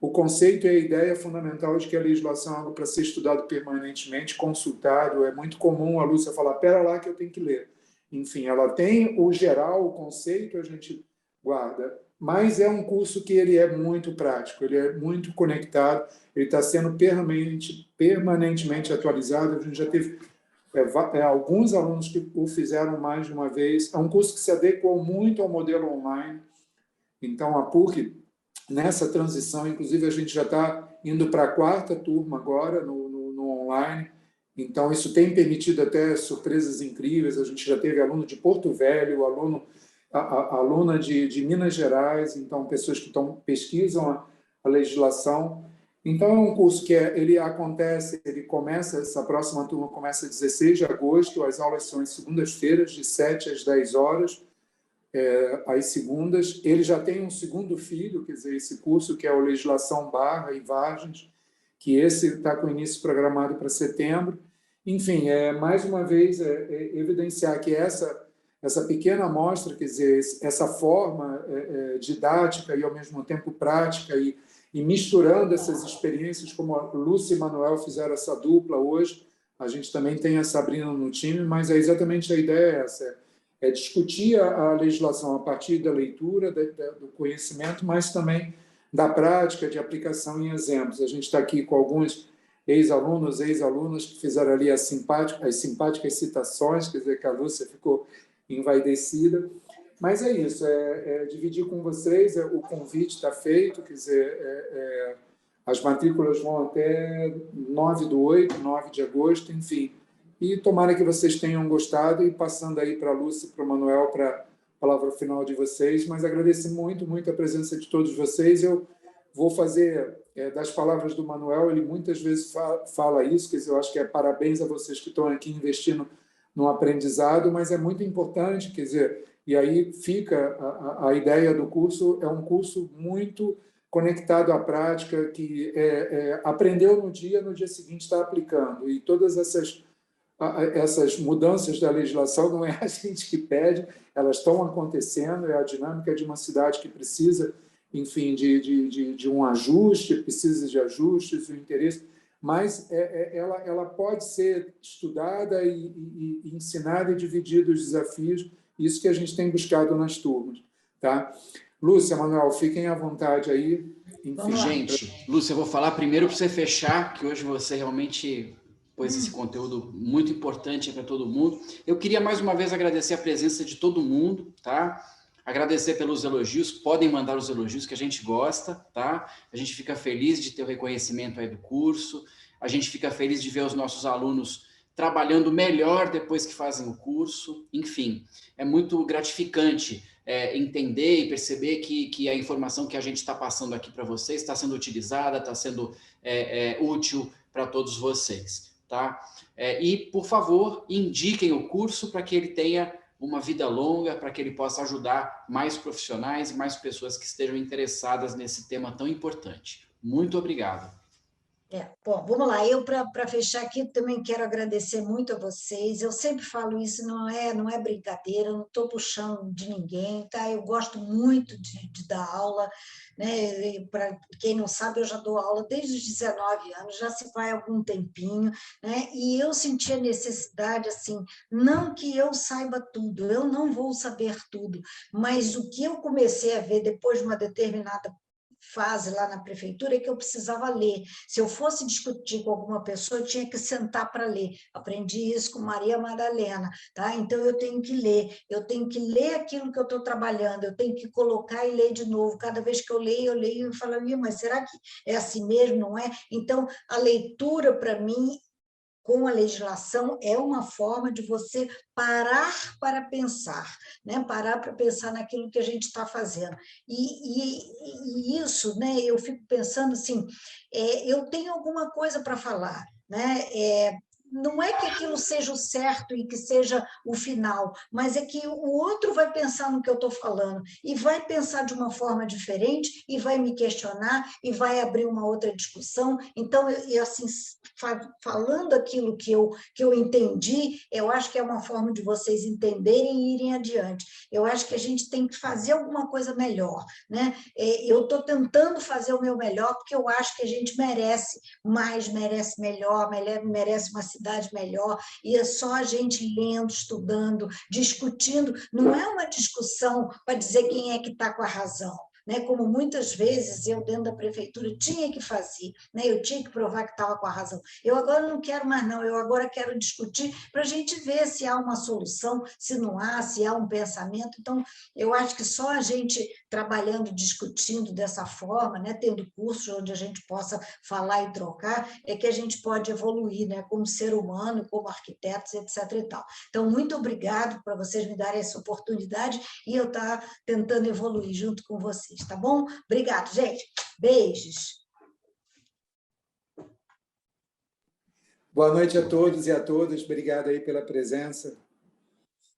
o conceito e a ideia fundamental de que a legislação é algo para ser estudado permanentemente, consultado. É muito comum a Lúcia falar, pera lá que eu tenho que ler. Enfim, ela tem o geral, o conceito, a gente guarda, mas é um curso que ele é muito prático, ele é muito conectado, ele está sendo permanentemente atualizado. A gente já teve alguns alunos que o fizeram mais de uma vez. É um curso que se adequou muito ao modelo online. Então, a PUC, nessa transição, inclusive, a gente já está indo para a 4ª turma agora, no online. Então, isso tem permitido até surpresas incríveis. A gente já teve aluno de Porto Velho, aluna de Minas Gerais, então, pessoas que pesquisam a legislação. Então, é um curso que ele começa, essa próxima turma começa 16 de agosto, as aulas são às segundas-feiras, de 7 às 10 horas, às segundas. Ele já tem um segundo filho, quer dizer, esse curso que é o Legislação Barra e Vargens, que esse está com início programado para setembro. Enfim, mais uma vez, evidenciar que essa pequena amostra, quer dizer, essa forma didática e, ao mesmo tempo, prática, e misturando essas experiências, como a Lúcia e Manuel fizeram essa dupla hoje. A gente também tem a Sabrina no time, mas exatamente a ideia é essa, é discutir a legislação a partir da leitura, do conhecimento, mas também da prática de aplicação em exemplos. A gente está aqui com alguns ex-alunos, ex-alunas que fizeram ali as simpáticas citações, quer dizer que a Lúcia ficou envaidecida. Mas é isso, dividir com vocês, o convite está feito, quer dizer, as matrículas vão até 9/8, 9 de agosto, enfim. E tomara que vocês tenham gostado, e passando aí para a Lúcia e para o Manuel para a palavra final de vocês, mas agradeço muito, muito a presença de todos vocês. Eu vou fazer das palavras do Manuel, ele muitas vezes fala isso, quer dizer, eu acho que é parabéns a vocês que estão aqui investindo no aprendizado, mas é muito importante, quer dizer, e aí fica a ideia do curso, é um curso muito conectado à prática, que aprendeu no dia seguinte está aplicando, e todas essas mudanças da legislação não é a gente que pede, elas estão acontecendo, é a dinâmica de uma cidade que precisa, enfim, de um ajuste, precisa de ajustes, o interesse, mas ela pode ser estudada e ensinada e dividida os desafios, isso que a gente tem buscado nas turmas. Tá? Lúcia, Manuel, fiquem à vontade aí. Enfim, gente, Lúcia, eu vou falar primeiro para você fechar, que hoje você realmente pôs esse conteúdo muito importante para todo mundo. Eu queria mais uma vez agradecer a presença de todo mundo, tá? Agradecer pelos elogios, podem mandar os elogios que a gente gosta, tá? A gente fica feliz de ter o reconhecimento aí do curso, a gente fica feliz de ver os nossos alunos trabalhando melhor depois que fazem o curso, enfim, é muito gratificante entender e perceber que a informação que a gente está passando aqui para vocês está sendo utilizada, está sendo útil para todos vocês, tá? E, por favor, indiquem o curso para que ele tenha uma vida longa, para que ele possa ajudar mais profissionais e mais pessoas que estejam interessadas nesse tema tão importante. Muito obrigado. Bom, vamos lá. Eu, para fechar aqui, também quero agradecer muito a vocês. Eu sempre falo isso, não é brincadeira, eu não estou puxando de ninguém, tá? Eu gosto muito de dar aula, né? Para quem não sabe, eu já dou aula desde os 19 anos, já se vai algum tempinho, né? E eu senti a necessidade, assim, não que eu saiba tudo, eu não vou saber tudo, mas o que eu comecei a ver depois de uma determinada fase lá na prefeitura é que eu precisava ler. Se eu fosse discutir com alguma pessoa, eu tinha que sentar para ler. Aprendi isso com Maria Madalena, tá? Então, eu tenho que ler aquilo que eu estou trabalhando, eu tenho que colocar e ler de novo. Cada vez que eu leio e falo, mas será que é assim mesmo, não é? Então, a leitura, para mim, com a legislação, é uma forma de você parar para pensar, né? Parar para pensar naquilo que a gente está fazendo. E isso, né? Eu fico pensando assim, eu tenho alguma coisa para falar, né? Não é que aquilo seja o certo e que seja o final, mas é que o outro vai pensar no que eu estou falando e vai pensar de uma forma diferente e vai me questionar e vai abrir uma outra discussão. Então, assim, falando aquilo que eu entendi, eu acho que é uma forma de vocês entenderem e irem adiante. Eu acho que a gente tem que fazer alguma coisa melhor, né? Eu estou tentando fazer o meu melhor porque eu acho que a gente merece mais, merece melhor, merece uma cidade melhor, e é só a gente lendo, estudando, discutindo, não é uma discussão para dizer quem é que está com a razão, né? Como muitas vezes eu, dentro da prefeitura, tinha que fazer, né? Eu tinha que provar que estava com a razão. Eu agora não quero mais, não, eu agora quero discutir para a gente ver se há uma solução, se não há, se há um pensamento. Então, eu acho que só a gente trabalhando, discutindo dessa forma, né? Tendo cursos onde a gente possa falar e trocar, é que a gente pode evoluir, né? Como ser humano, como arquitetos, etc. e tal. Então, muito obrigado por vocês me darem essa oportunidade e eu estar tentando evoluir junto com vocês. Tá bom? Obrigado, gente. Beijos. Boa noite a todos e a todas. Obrigado aí pela presença.